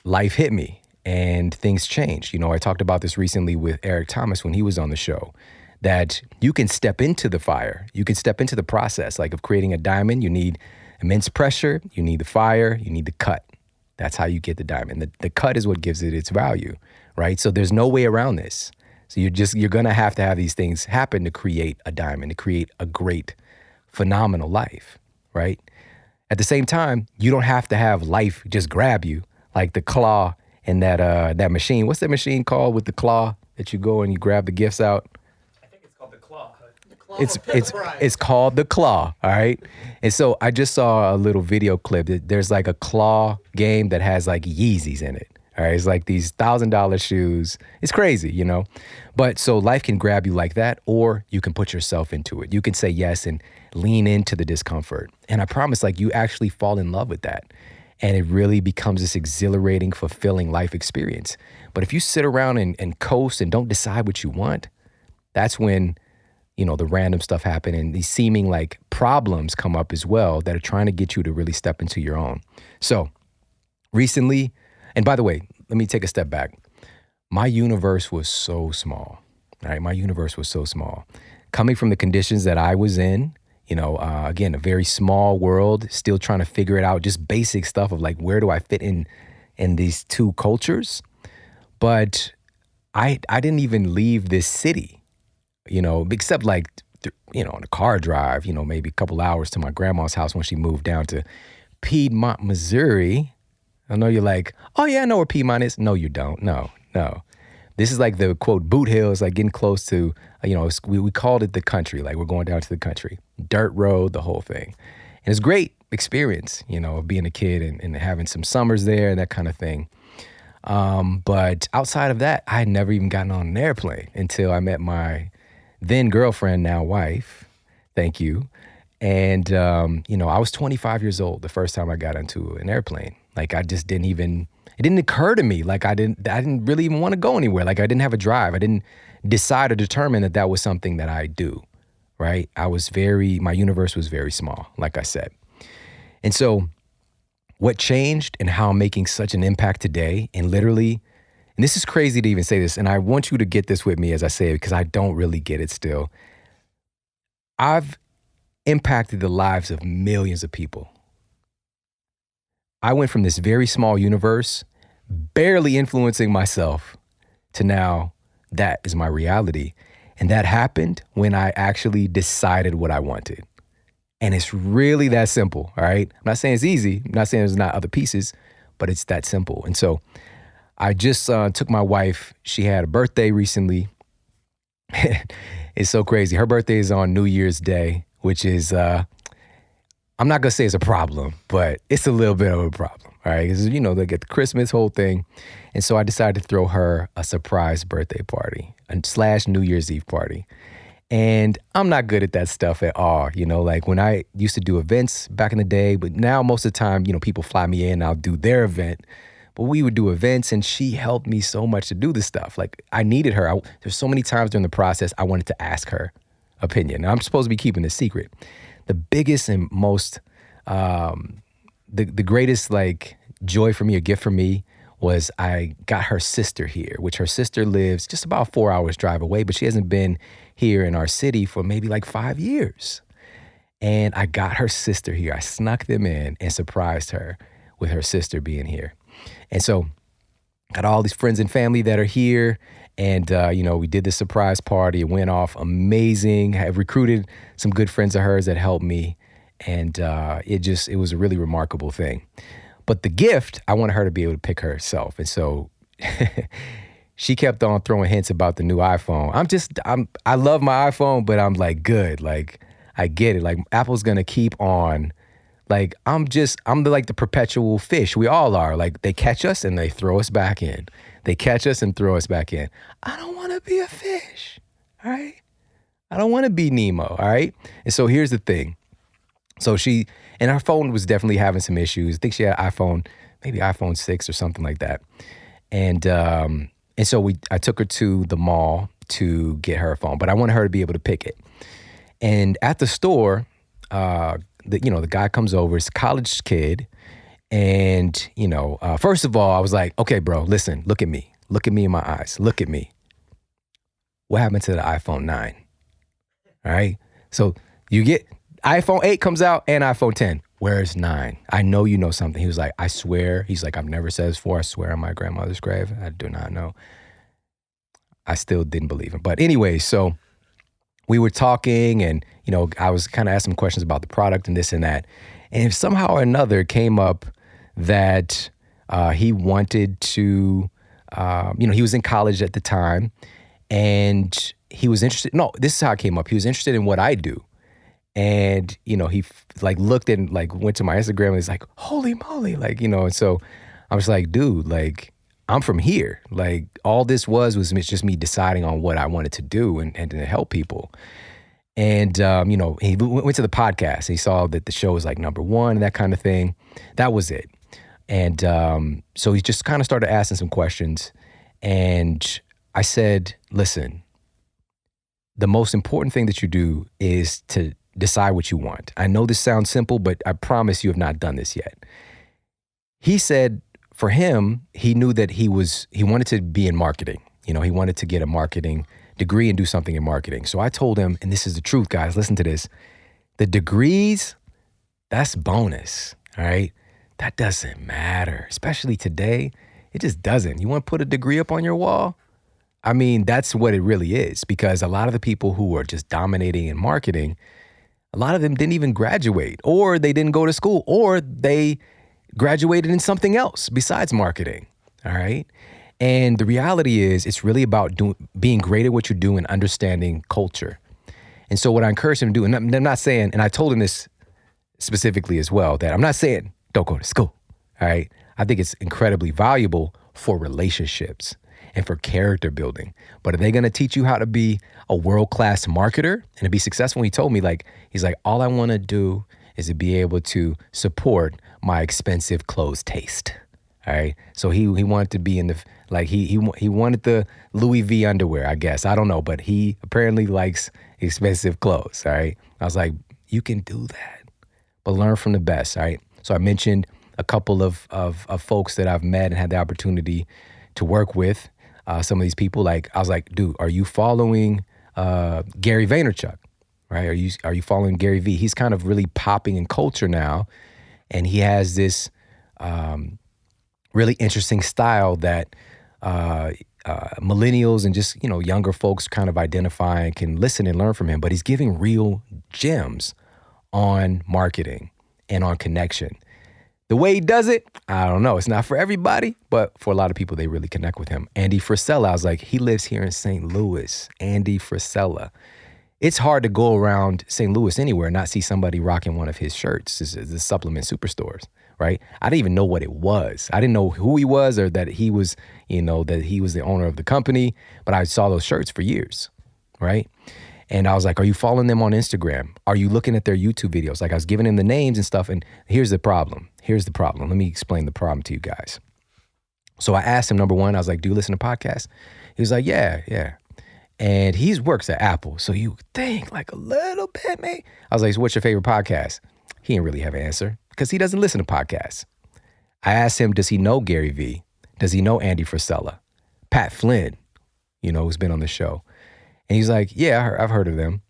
life hit me and things changed. I talked about this recently with Eric Thomas when he was on the show, that you can step into the fire. You can step into the process. Like of creating a diamond, you need Immense pressure, you need the fire, you need the cut. That's how you get the diamond. The cut is what gives it its value, right? So there's no way around this. So you're gonna have to have these things happen to create a diamond, to create a great, phenomenal life, right? At the same time, you don't have to have life just grab you like the claw in that machine. What's that machine called with the claw that you go and you grab the gifts out? I think it's called the claw. It's called the claw, all right? And so I just saw a little video clip. There's like a claw game that has like Yeezys in it, all right? It's like these $1,000 shoes. It's crazy, you know? But so life can grab you like that, or you can put yourself into it. You can say yes and lean into the discomfort. And I promise, like, you actually fall in love with that. And it really becomes this exhilarating, fulfilling life experience. But if you sit around and coast and don't decide what you want, that's when, you know, the random stuff happen and these seeming like problems come up as well that are trying to get you to really step into your own. So recently, and by the way, let me take a step back. My universe was so small, right? My universe was so small. Coming from the conditions that I was in, you know, again, a very small world, still trying to figure it out, just basic stuff of like, where do I fit in these two cultures? But I didn't even leave this city, you know, except like, you know, on a car drive, you know, maybe a couple hours to my grandma's house when she moved down to Piedmont, Missouri. I know you're like, oh yeah, I know where Piedmont is. No, you don't. No. This is like the quote boot hills, like getting close to, you know, we called it the country. Like we're going down to the country, dirt road, the whole thing. And it's a great experience, you know, of being a kid and having some summers there and that kind of thing. But outside of that, I had never even gotten on an airplane until I met my then girlfriend, now wife. Thank you. And, you know, I was 25 years old the first time I got into an airplane. Like I just didn't even, it didn't occur to me. Like I didn't really even want to go anywhere. Like I didn't have a drive. I didn't decide or determine that was something that I do, right? My universe was very small, like I said. And so what changed and how I'm making such an impact today, and literally, and this is crazy to even say this, and I want you to get this with me as I say it, because I don't really get it still. I've impacted the lives of millions of people. I went from this very small universe, barely influencing myself, to now that is my reality. And that happened when I actually decided what I wanted. And it's really that simple, all right? I'm not saying it's easy. I'm not saying there's not other pieces, but it's that simple. And so I just took my wife. She had a birthday recently. It's so crazy. Her birthday is on New Year's Day, which is, I'm not going to say it's a problem, but it's a little bit of a problem, all right? Because, you know, they get the Christmas whole thing. And so I decided to throw her a surprise birthday party / New Year's Eve party. And I'm not good at that stuff at all. You know, like when I used to do events back in the day, but now most of the time, you know, people fly me in, I'll do their event. But we would do events and she helped me so much to do this stuff. Like I needed her. There's so many times during the process I wanted to ask her opinion. Now, I'm supposed to be keeping this secret. The biggest and most, the greatest like joy for me, or gift for me, was I got her sister here, which her sister lives just about 4 hours drive away, but she hasn't been here in our city for maybe like 5 years. And I got her sister here. I snuck them in and surprised her with her sister being here. And so got all these friends and family that are here. And, you know, we did this surprise party. It went off amazing. I recruited some good friends of hers that helped me. And it was a really remarkable thing. But the gift, I wanted her to be able to pick herself. And so she kept on throwing hints about the new iPhone. I love my iPhone, but I'm like, good. Like, I get it. Like, Apple's going to keep on. Like, I'm like the perpetual fish. We all are. Like, they catch us and they throw us back in. They catch us and throw us back in. I don't want to be a fish, all right? I don't want to be Nemo, all right? And so here's the thing. So and her phone was definitely having some issues. I think she had maybe iPhone 6 or something like that. And so I took her to the mall to get her a phone, but I wanted her to be able to pick it. And at the store, the guy comes over, it's a college kid. And, you know, first of all, I was like, okay, bro, listen, look at me in my eyes. Look at me. What happened to the iPhone 9? All right. So you get iPhone 8 comes out and iPhone 10. where's 9? I know you know something. He was like, I swear. He's like, I've never said this before. I swear on my grandmother's grave. I do not know. I still didn't believe him. But anyway, so we were talking and, I was kind of asking him questions about the product and this and that. And somehow or another it came up that he wanted to, he was in college at the time and he was interested. No, this is how it came up. He was interested in what I do. And, he looked and went to my Instagram and he's like, holy moly. And so I was like, dude, I'm from here. All this was just me deciding on what I wanted to do and to help people. And, he went to the podcast. He saw that the show was #1 and that kind of thing. That was it. And so he just kind of started asking some questions. And I said, listen, the most important thing that you do is to decide what you want. I know this sounds simple, but I promise you have not done this yet. He said for him, he knew that he wanted to be in marketing. He wanted to get a marketing degree and do something in marketing. So I told him, and this is the truth, guys, listen to this. The degrees, that's bonus, all right? That doesn't matter, especially today. It just doesn't. You want to put a degree up on your wall? I mean, that's what it really is, because a lot of the people who are just dominating in marketing, a lot of them didn't even graduate, or they didn't go to school, or they graduated in something else besides marketing, all right? And the reality is it's really about being great at what you do and understanding culture. And so what I encourage him to do, and I'm not saying, and I told him this specifically as well, that I'm not saying don't go to school, all right? I think it's incredibly valuable for relationships and for character building. But are they going to teach you how to be a world-class marketer and to be successful? He told me, he's like, all I want to do is to be able to support my expensive clothes taste. All right. So he wanted to be in the, he wanted the Louis V underwear, I guess. I don't know, but he apparently likes expensive clothes. All right. I was like, you can do that, but learn from the best. All right. So I mentioned a couple of folks that I've met and had the opportunity to work with. Some of these people, I was like, dude, are you following Gary Vaynerchuk? Right? Are you following Gary V? He's kind of really popping in culture now, and he has this really interesting style that millennials and just younger folks kind of identify and can listen and learn from him. But he's giving real gems on marketing and on connection. The way he does it, I don't know. It's not for everybody, but for a lot of people, they really connect with him. Andy Frisella, I was like, he lives here in St. Louis. Andy Frisella. It's hard to go around St. Louis anywhere and not see somebody rocking one of his shirts. This is the supplement superstores, right? I didn't even know what it was. I didn't know who he was or that he was, that he was the owner of the company, but I saw those shirts for years, right? And I was like, are you following them on Instagram? Are you looking at their YouTube videos? I was giving him the names and stuff, and here's the problem. Let me explain the problem to you guys. So I asked him, number one, I was like, do you listen to podcasts? He was like, yeah. And he works at Apple, so you think a little bit, maybe. I was like, so what's your favorite podcast? He didn't really have an answer because he doesn't listen to podcasts. I asked him, does he know Gary Vee? Does he know Andy Frisella? Pat Flynn, who's been on the show. And he's like, yeah, I've heard of them.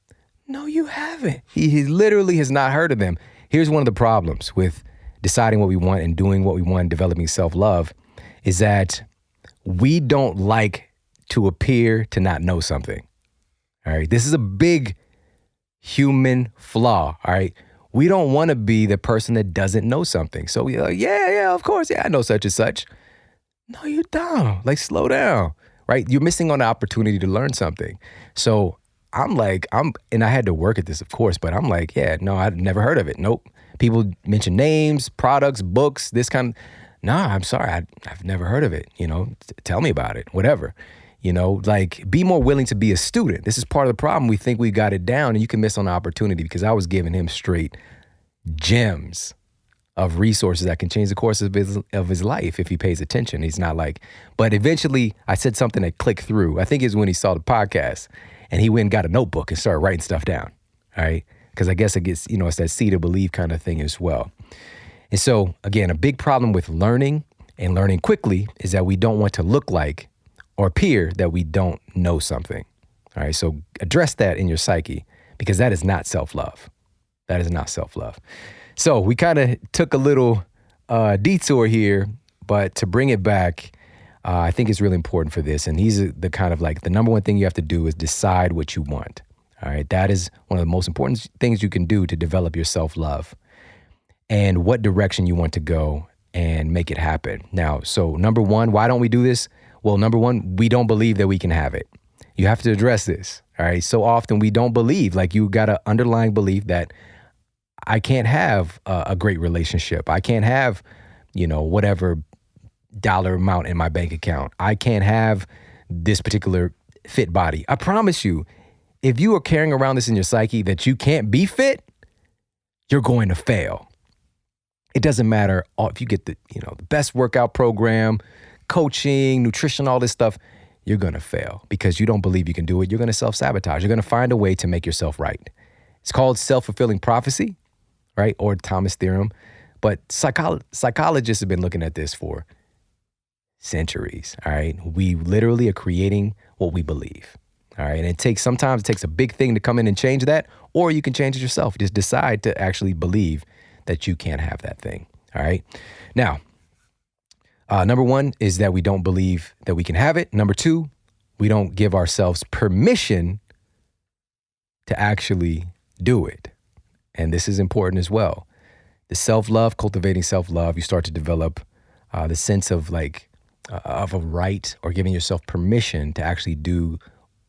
No, you haven't. He literally has not heard of them. Here's one of the problems with deciding what we want and doing what we want, developing self-love, is that we don't like to appear to not know something. All right. This is a big human flaw. All right. We don't want to be the person that doesn't know something. So we're like, yeah, of course. Yeah, I know such and such. No, you don't. Slow down. Right? You're missing on the opportunity to learn something. So and I had to work at this, of course, but I'm like, yeah, no, I'd never heard of it. Nope. People mention names, products, books, this kind of, no, I'm sorry. I've never heard of it. Tell me about it, whatever. Be more willing to be a student. This is part of the problem. We think we got it down, and you can miss on the opportunity, because I was giving him straight gems of resources that can change the course of his life if he pays attention. He's not but eventually I said something that clicked through. I think it was when he saw the podcast, and he went and got a notebook and started writing stuff down. All right. Because I guess it gets, it's that see to believe kind of thing as well. And so again, a big problem with learning and learning quickly is that we don't want to look like or appear that we don't know something. All right. So address that in your psyche, because that is not self-love. That is not self-love. So we kind of took a little detour here, but to bring it back, I think it's really important for this. And these the kind of like the number one thing you have to do is decide what you want. All right. That is one of the most important things you can do to develop your self-love and what direction you want to go and make it happen. Now, so number one, why don't we do this? Well, number one, we don't believe that we can have it. You have to address this. All right. So often we don't believe, like you got an underlying belief that I can't have a great relationship. I can't have, whatever dollar amount in my bank account. I can't have this particular fit body. I promise you, if you are carrying around this in your psyche that you can't be fit, you're going to fail. It doesn't matter if you get the best workout program, coaching, nutrition, all this stuff, you're going to fail because you don't believe you can do it. You're going to self-sabotage. You're going to find a way to make yourself right. It's called self-fulfilling prophecy, right? Or Thomas theorem. But psychologists have been looking at this for centuries, all right? We literally are creating what we believe, all right? And sometimes it takes a big thing to come in and change that, or you can change it yourself. Just decide to actually believe that you can't have that thing, all right? Now, number one is that we don't believe that we can have it. Number two, we don't give ourselves permission to actually do it. And this is important as well. The self-love, cultivating self-love, you start to develop the sense of of a right or giving yourself permission to actually do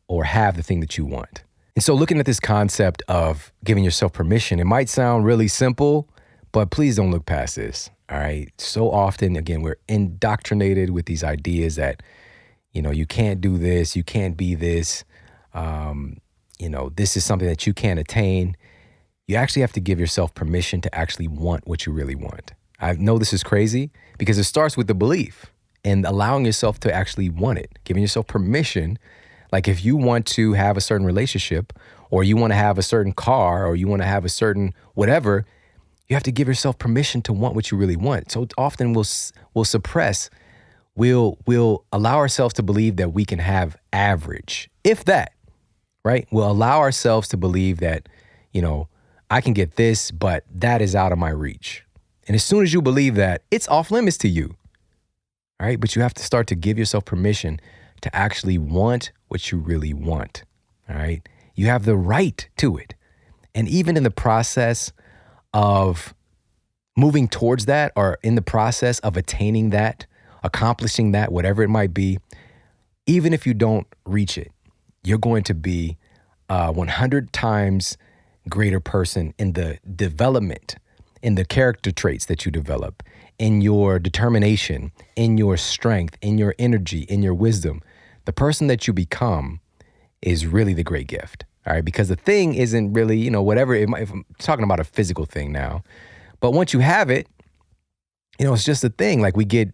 or have the thing that you want. And so looking at this concept of giving yourself permission, it might sound really simple, but please don't look past this. All right. So often, again, we're indoctrinated with these ideas that, you can't do this, you can't be this, this is something that you can't attain. You actually have to give yourself permission to actually want what you really want. I know this is crazy because it starts with the belief and allowing yourself to actually want it, giving yourself permission. Like if you want to have a certain relationship or you want to have a certain car or you want to have a certain whatever, you have to give yourself permission to want what you really want. So often we'll suppress, we'll allow ourselves to believe that we can have average, if that, right? We'll allow ourselves to believe that, I can get this, but that is out of my reach. And as soon as you believe that, it's off limits to you, all right? But you have to start to give yourself permission to actually want what you really want, all right? You have the right to it. And even in the process of moving towards that or in the process of attaining that, accomplishing that, whatever it might be, even if you don't reach it, you're going to be 100 times greater person in the development, in the character traits that you develop, in your determination, in your strength, in your energy, in your wisdom. The person that you become is really the great gift. All right, because the thing isn't really, whatever it might, if I'm talking about a physical thing now, but once you have it, it's just a thing. Like we get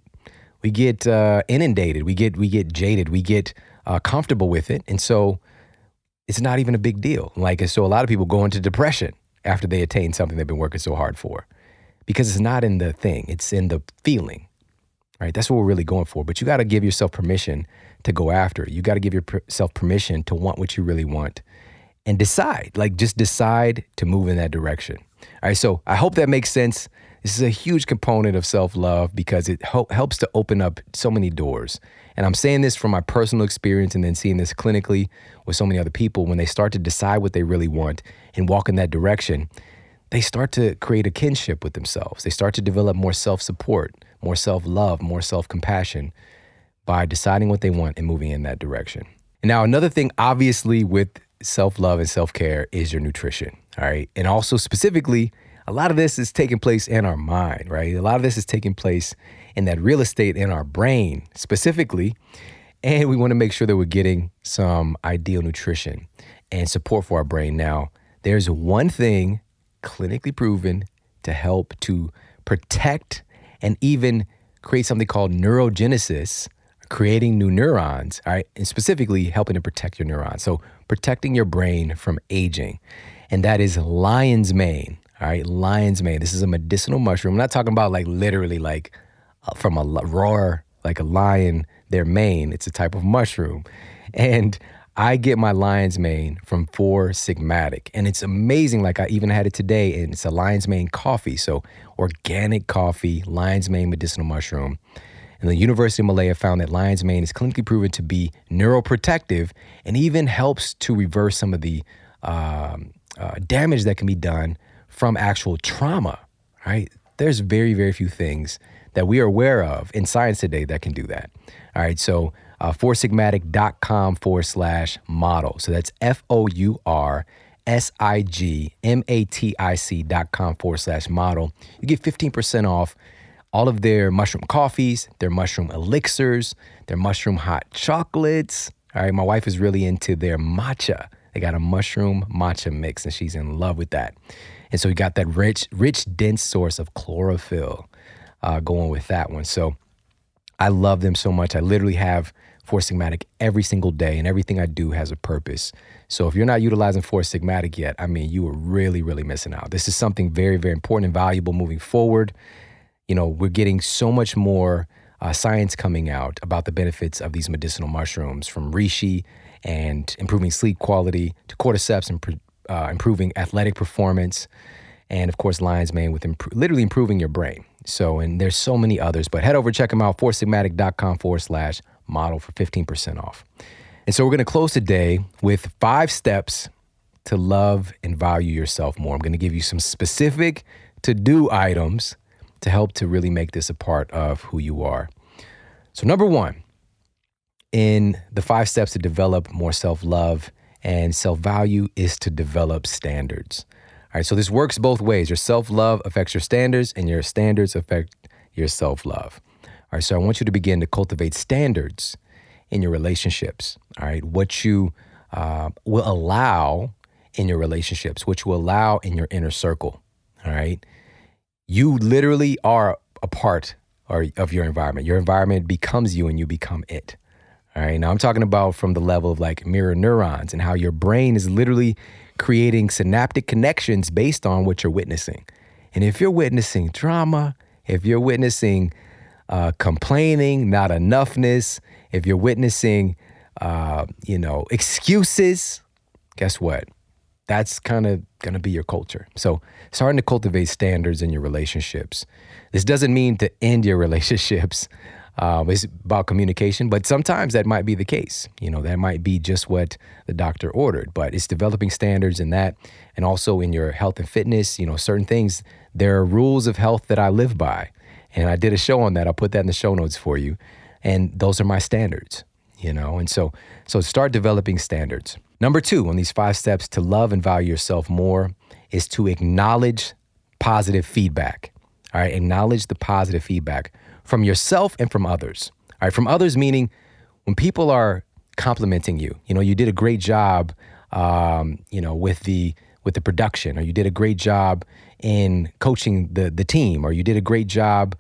inundated, we get jaded, we get comfortable with it, and so it's not even a big deal. So a lot of people go into depression after they attain something they've been working so hard for, because it's not in the thing, it's in the feeling. Right, that's what we're really going for. But you got to give yourself permission to go after it. You got to give yourself permission to want what you really want. And decide, just decide to move in that direction. All right, so I hope that makes sense. This is a huge component of self-love because it helps to open up so many doors. And I'm saying this from my personal experience and then seeing this clinically with so many other people. When they start to decide what they really want and walk in that direction, they start to create a kinship with themselves. They start to develop more self-support, more self-love, more self-compassion by deciding what they want and moving in that direction. And now another thing, obviously, with self-love and self-care is your nutrition, all right? And also specifically, a lot of this is taking place in our mind, right? A lot of this is taking place in that real estate in our brain specifically. And we want to make sure that we're getting some ideal nutrition and support for our brain. Now, there's one thing clinically proven to help to protect and even create something called neurogenesis, creating new neurons, all right? And specifically helping to protect your neurons. So protecting your brain from aging. And that is lion's mane, all right? Lion's mane. This is a medicinal mushroom. I'm not talking about literally from a roar, like a lion, their mane. It's a type of mushroom. And I get my lion's mane from 4 Sigmatic, and it's amazing. Like I even had it today, and it's a lion's mane coffee. So organic coffee, lion's mane medicinal mushroom. And the University of Malaya found that lion's mane is clinically proven to be neuroprotective and even helps to reverse some of the damage that can be done from actual trauma, right? There's very, very few things that we are aware of in science today that can do that. All right, so foursigmatic.com/model. So that's foursigmatic.com/model. You get 15% off all of their mushroom coffees, their mushroom elixirs, their mushroom hot chocolates. All right, my wife is really into their matcha. They got a mushroom matcha mix, and she's in love with that. And so we got that rich, dense source of chlorophyll going with that one. So I love them so much. I literally have Four Sigmatic every single day, and everything I do has a purpose. So if you're not utilizing Four Sigmatic yet, I mean, you are really, really missing out. This is something very, very important and valuable moving forward. You know, we're getting so much more science coming out about the benefits of these medicinal mushrooms, from reishi and improving sleep quality to cordyceps and improving athletic performance, and of course lion's mane with literally improving your brain. So, and there's so many others, but head over, check them out, foursigmatic.com/model for 15% off. And so we're going to close today with 5 steps to love and value yourself more. I'm going to give you some specific to-do items to help to really make this a part of who you are. So number 1, in the 5 steps to develop more self-love and self-value is to develop standards. All right, so this works both ways. Your self-love affects your standards, and your standards affect your self-love. All right, so I want you to begin to cultivate standards in your relationships. All right, what you will allow in your relationships, what you allow in your inner circle. All right, you literally are a part of your environment. Your environment becomes you, and you become it. All right, now I'm talking about from the level of like mirror neurons and how your brain is literally creating synaptic connections based on what you're witnessing. And if you're witnessing drama, if you're witnessing complaining, not enoughness, if you're witnessing, excuses, guess what? That's kind of going to be your culture. So starting to cultivate standards in your relationships. This doesn't mean to end your relationships. It's about communication, but sometimes that might be the case. You know, that might be just what the doctor ordered, but it's developing standards in that. And also in your health and fitness, you know, certain things, there are rules of health that I live by. And I did a show on that. I'll put that in the show notes for you. And those are my standards, you know? And so start developing standards. Number 2 on these 5 steps to love and value yourself more is to acknowledge positive feedback. All right, acknowledge the positive feedback from yourself and from others. All right, from others meaning when people are complimenting you, you know, you did a great job, with the production, or you did a great job in coaching the team, or you did a great job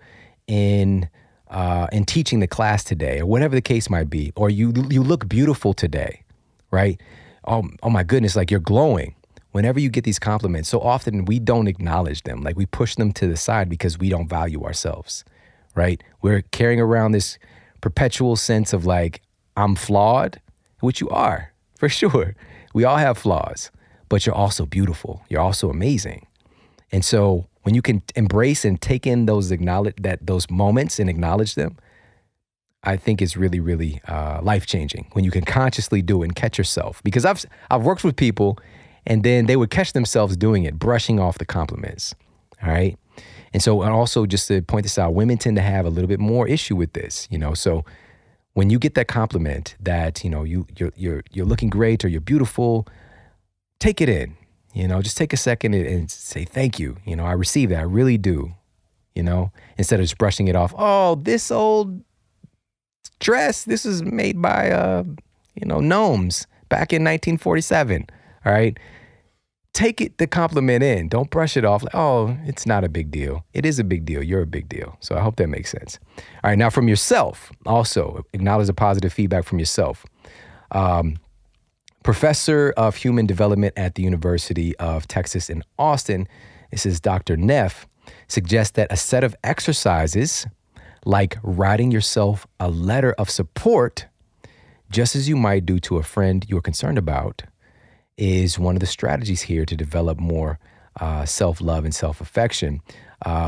in teaching the class today, or whatever the case might be, or you look beautiful today, right? Oh my goodness, like you're glowing. Whenever you get these compliments, so often we don't acknowledge them. Like we push them to the side because we don't value ourselves, right? We're carrying around this perpetual sense of like, I'm flawed, which you are, for sure. We all have flaws, but you're also beautiful. You're also amazing. And so when you can embrace and take in those moments and acknowledge them, I think it's really, really life-changing when you can consciously do it and catch yourself. Because I've worked with people and then they would catch themselves doing it, brushing off the compliments, all right? And also just to point this out, women tend to have a little bit more issue with this, you know? So when you get that compliment that, you know, you're looking great or you're beautiful, take it in, you know, just take a second and say, thank you. You know, I receive that. I really do, you know, instead of just brushing it off. Oh, this old dress, this is made by, gnomes back in 1947. All right. Take the compliment in. Don't brush it off like, oh, it's not a big deal. It is a big deal. You're a big deal. So I hope that makes sense. All right. Now from yourself, also acknowledge the positive feedback from yourself. Professor of Human Development at the University of Texas in Austin, this is Dr. Neff, suggests that a set of exercises like writing yourself a letter of support just as you might do to a friend you're concerned about, is one of the strategies here to develop more self-love and self-affection.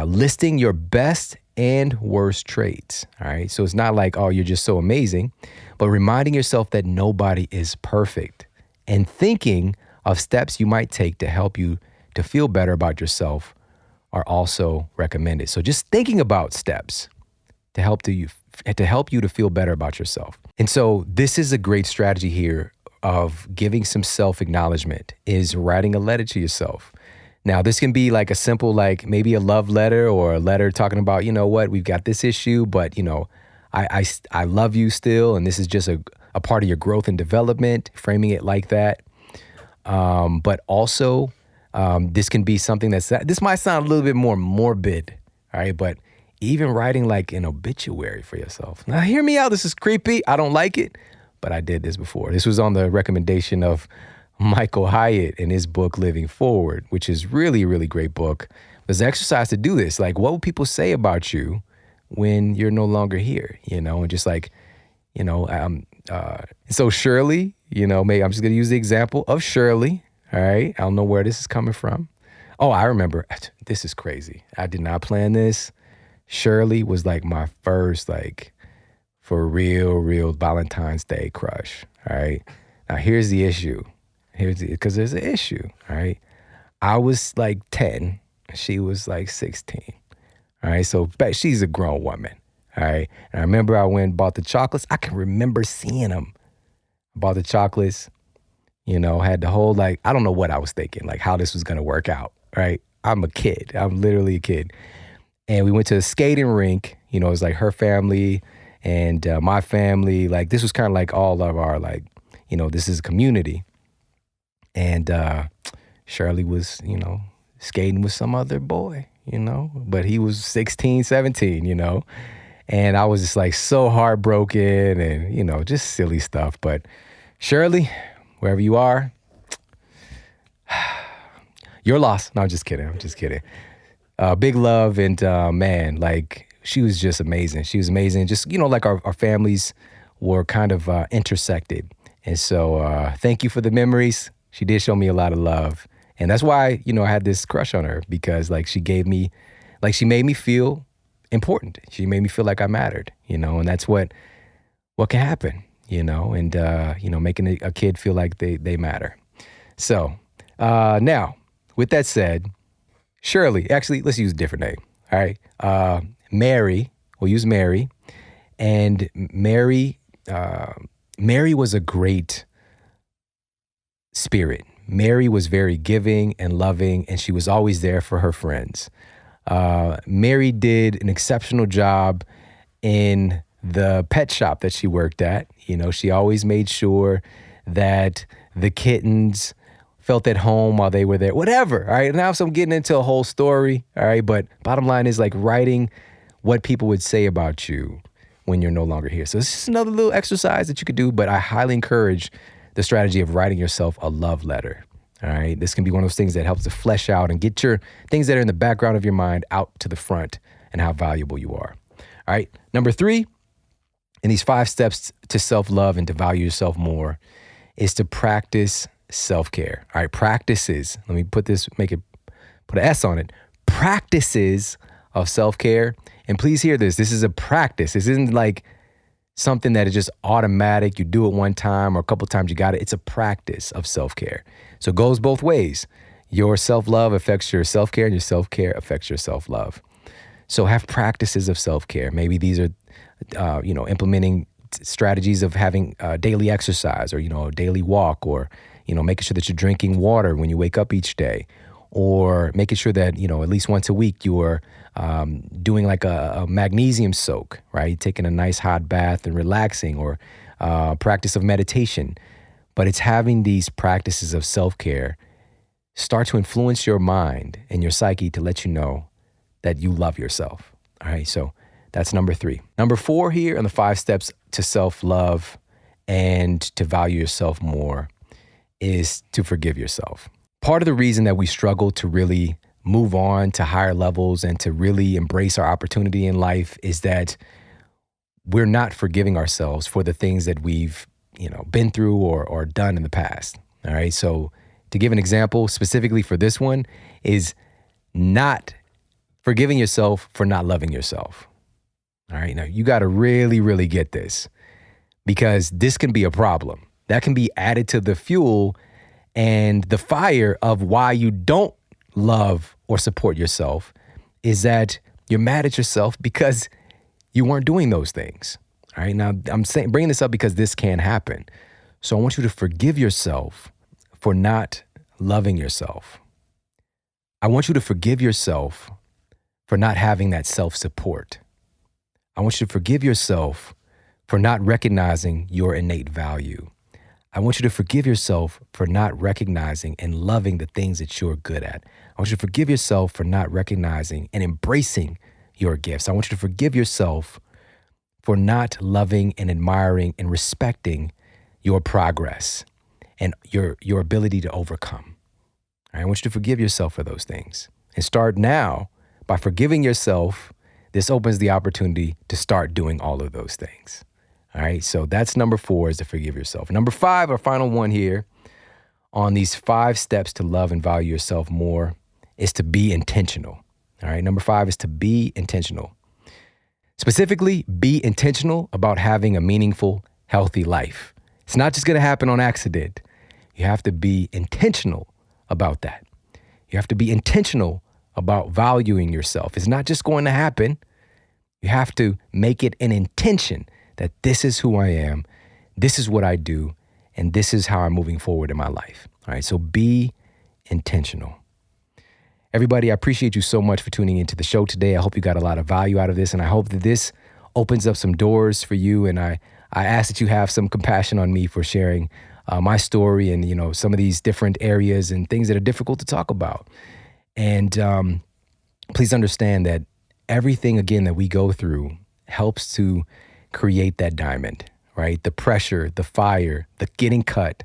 Listing your best and worst traits, all right? So it's not like, oh, you're just so amazing, but reminding yourself that nobody is perfect and thinking of steps you might take to help you to feel better about yourself are also recommended. So just thinking about steps to help you to feel better about yourself. And so this is a great strategy here of giving some self-acknowledgement, is writing a letter to yourself. Now, this can be like a simple, like maybe a love letter or a letter talking about, you know what, we've got this issue, but you know, I love you still, and this is just a part of your growth and development, framing it like that. But also, this can be something this might sound a little bit more morbid, all right, but even writing like an obituary for yourself. Now, hear me out. This is creepy. I don't like it, but I did this before. This was on the recommendation of Michael Hyatt in his book, Living Forward, which is really, really great book. There's an exercise to do this. Like, what will people say about you when you're no longer here? You know, and just like, you know, so Shirley, you know, maybe I'm just going to use the example of Shirley. All right. I don't know where this is coming from. Oh, I remember. This is crazy. I did not plan this. Shirley was like my first, like, for real Valentine's Day crush. All right. Now, here's the issue. Because there's an issue. All right. I was like 10. She was like 16. All right. So she's a grown woman. All right. And I remember I went and bought the chocolates. I can remember seeing them. Bought the chocolates, you know, had the whole, like, I don't know what I was thinking, like how this was going to work out. Right. I'm a kid. I'm literally a kid. And we went to a skating rink. You know, it was like her family and my family. Like, this was kind of like all of our, like, you know, this is a community. And Shirley was, you know, skating with some other boy, you know, but he was 16, 17, you know. And I was just like so heartbroken and, you know, just silly stuff. But Shirley, wherever you are, your loss. No, I'm just kidding. Big love. And man, like, she was just amazing. She was amazing. Just, you know, like our families were kind of intersected. And so thank you for the memories. She did show me a lot of love. And that's why, you know, I had this crush on her, because like she made me feel important. She made me feel like I mattered, you know, and that's what can happen, you know, and, you know, making a kid feel like they matter. So now, with that said, Shirley, actually, let's use a different name. All right. Mary, we'll use Mary. And Mary was a great spirit. Mary was very giving and loving, and she was always there for her friends. Mary did an exceptional job in the pet shop that she worked at. You know, she always made sure that the kittens felt at home while they were there, whatever. All right. Now, so I'm getting into a whole story. All right. But bottom line is, like, writing what people would say about you when you're no longer here. So this is another little exercise that you could do, but I highly encourage the strategy of writing yourself a love letter. All right. This can be one of those things that helps to flesh out and get your things that are in the background of your mind out to the front and how valuable you are. All right. Number 3, in these 5 steps to self-love and to value yourself more, is to practice self-care. All right. Practices. Let me put an S on it. Practices of self-care. And please hear this. This is a practice. This isn't like something that is just automatic. You do it one time or a couple times, you got it. It's a practice of self-care. So it goes both ways. Your self-love affects your self-care, and your self-care affects your self-love. So have practices of self-care. Maybe these are, you know, implementing strategies of having daily exercise, or, you know, a daily walk, or, you know, making sure that you're drinking water when you wake up each day, or making sure that, you know, at least once a week you are doing like a magnesium soak, right? Taking a nice hot bath and relaxing, or practice of meditation. But it's having these practices of self-care start to influence your mind and your psyche to let you know that you love yourself. All right, so that's number 3. Number 4 here on the 5 steps to self-love and to value yourself more is to forgive yourself. Part of the reason that we struggle to really move on to higher levels and to really embrace our opportunity in life is that we're not forgiving ourselves for the things that we've been through or done in the past. All right. So to give an example specifically for this one is not forgiving yourself for not loving yourself. All right. Now you got to really, really get this, because this can be a problem that can be added to the fuel and the fire of why you don't love or support yourself, is that you're mad at yourself because you weren't doing those things. All right. Now I'm bringing this up because this can happen. So I want you to forgive yourself for not loving yourself. I want you to forgive yourself for not having that self-support. I want you to forgive yourself for not recognizing your innate value. I want you to forgive yourself for not recognizing and loving the things that you're good at. I want you to forgive yourself for not recognizing and embracing your gifts. I want you to forgive yourself for not loving and admiring and respecting your progress and your ability to overcome. All right, I want you to forgive yourself for those things. And start now by forgiving yourself. This opens the opportunity to start doing all of those things. All right, so that's number 4, is to forgive yourself. Number 5, our final one here on these 5 steps to love and value yourself more, is to be intentional. All right, number 5 is to be intentional. Specifically, be intentional about having a meaningful, healthy life. It's not just going to happen on accident. You have to be intentional about that. You have to be intentional about valuing yourself. It's not just going to happen. You have to make it an intention that this is who I am, this is what I do, and this is how I'm moving forward in my life. All right, so be intentional. Everybody, I appreciate you so much for tuning into the show today. I hope you got a lot of value out of this, and I hope that this opens up some doors for you. And I ask that you have some compassion on me for sharing my story and, some of these different areas and things that are difficult to talk about. And please understand that everything, again, that we go through helps to create that diamond, right? The pressure, the fire, the getting cut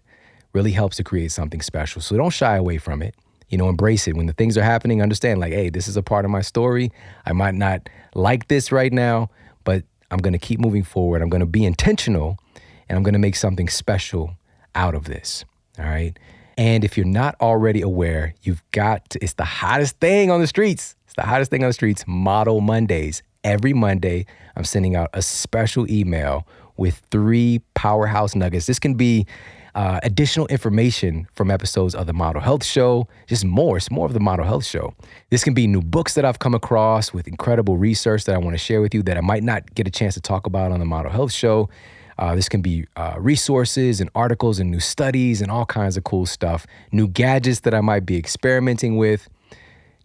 really helps to create something special. So don't shy away from it. Embrace it. When the things are happening, understand hey, this is a part of my story. I might not like this right now, but I'm going to keep moving forward. I'm going to be intentional, and I'm going to make something special out of this. All right. And if you're not already aware, it's the hottest thing on the streets. It's the hottest thing on the streets, Model Mondays. Every Monday, I'm sending out a special email with 3 powerhouse nuggets. This can be additional information from episodes of the Model Health Show, just more. It's more of the Model Health Show. This can be new books that I've come across with incredible research that I want to share with you that I might not get a chance to talk about on the Model Health Show. This can be resources and articles and new studies and all kinds of cool stuff, new gadgets that I might be experimenting with.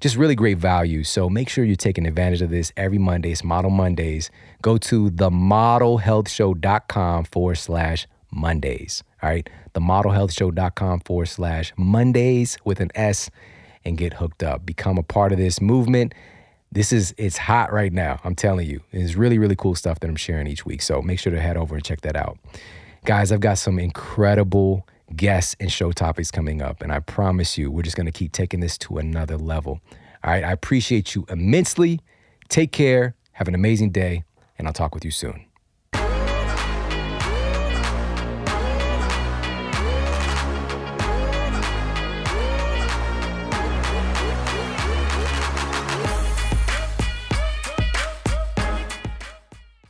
Just really great value. So make sure you're taking advantage of this every Monday. It's Model Mondays. Go to themodelhealthshow.com/Mondays. All right. Themodelhealthshow.com/Mondays with an S, and get hooked up. Become a part of this movement. It's hot right now. I'm telling you, it's really, really cool stuff that I'm sharing each week. So make sure to head over and check that out. Guys, I've got some incredible guests and show topics coming up, and I promise you, we're just going to keep taking this to another level. All right. I appreciate you immensely. Take care. Have an amazing day, and I'll talk with you soon.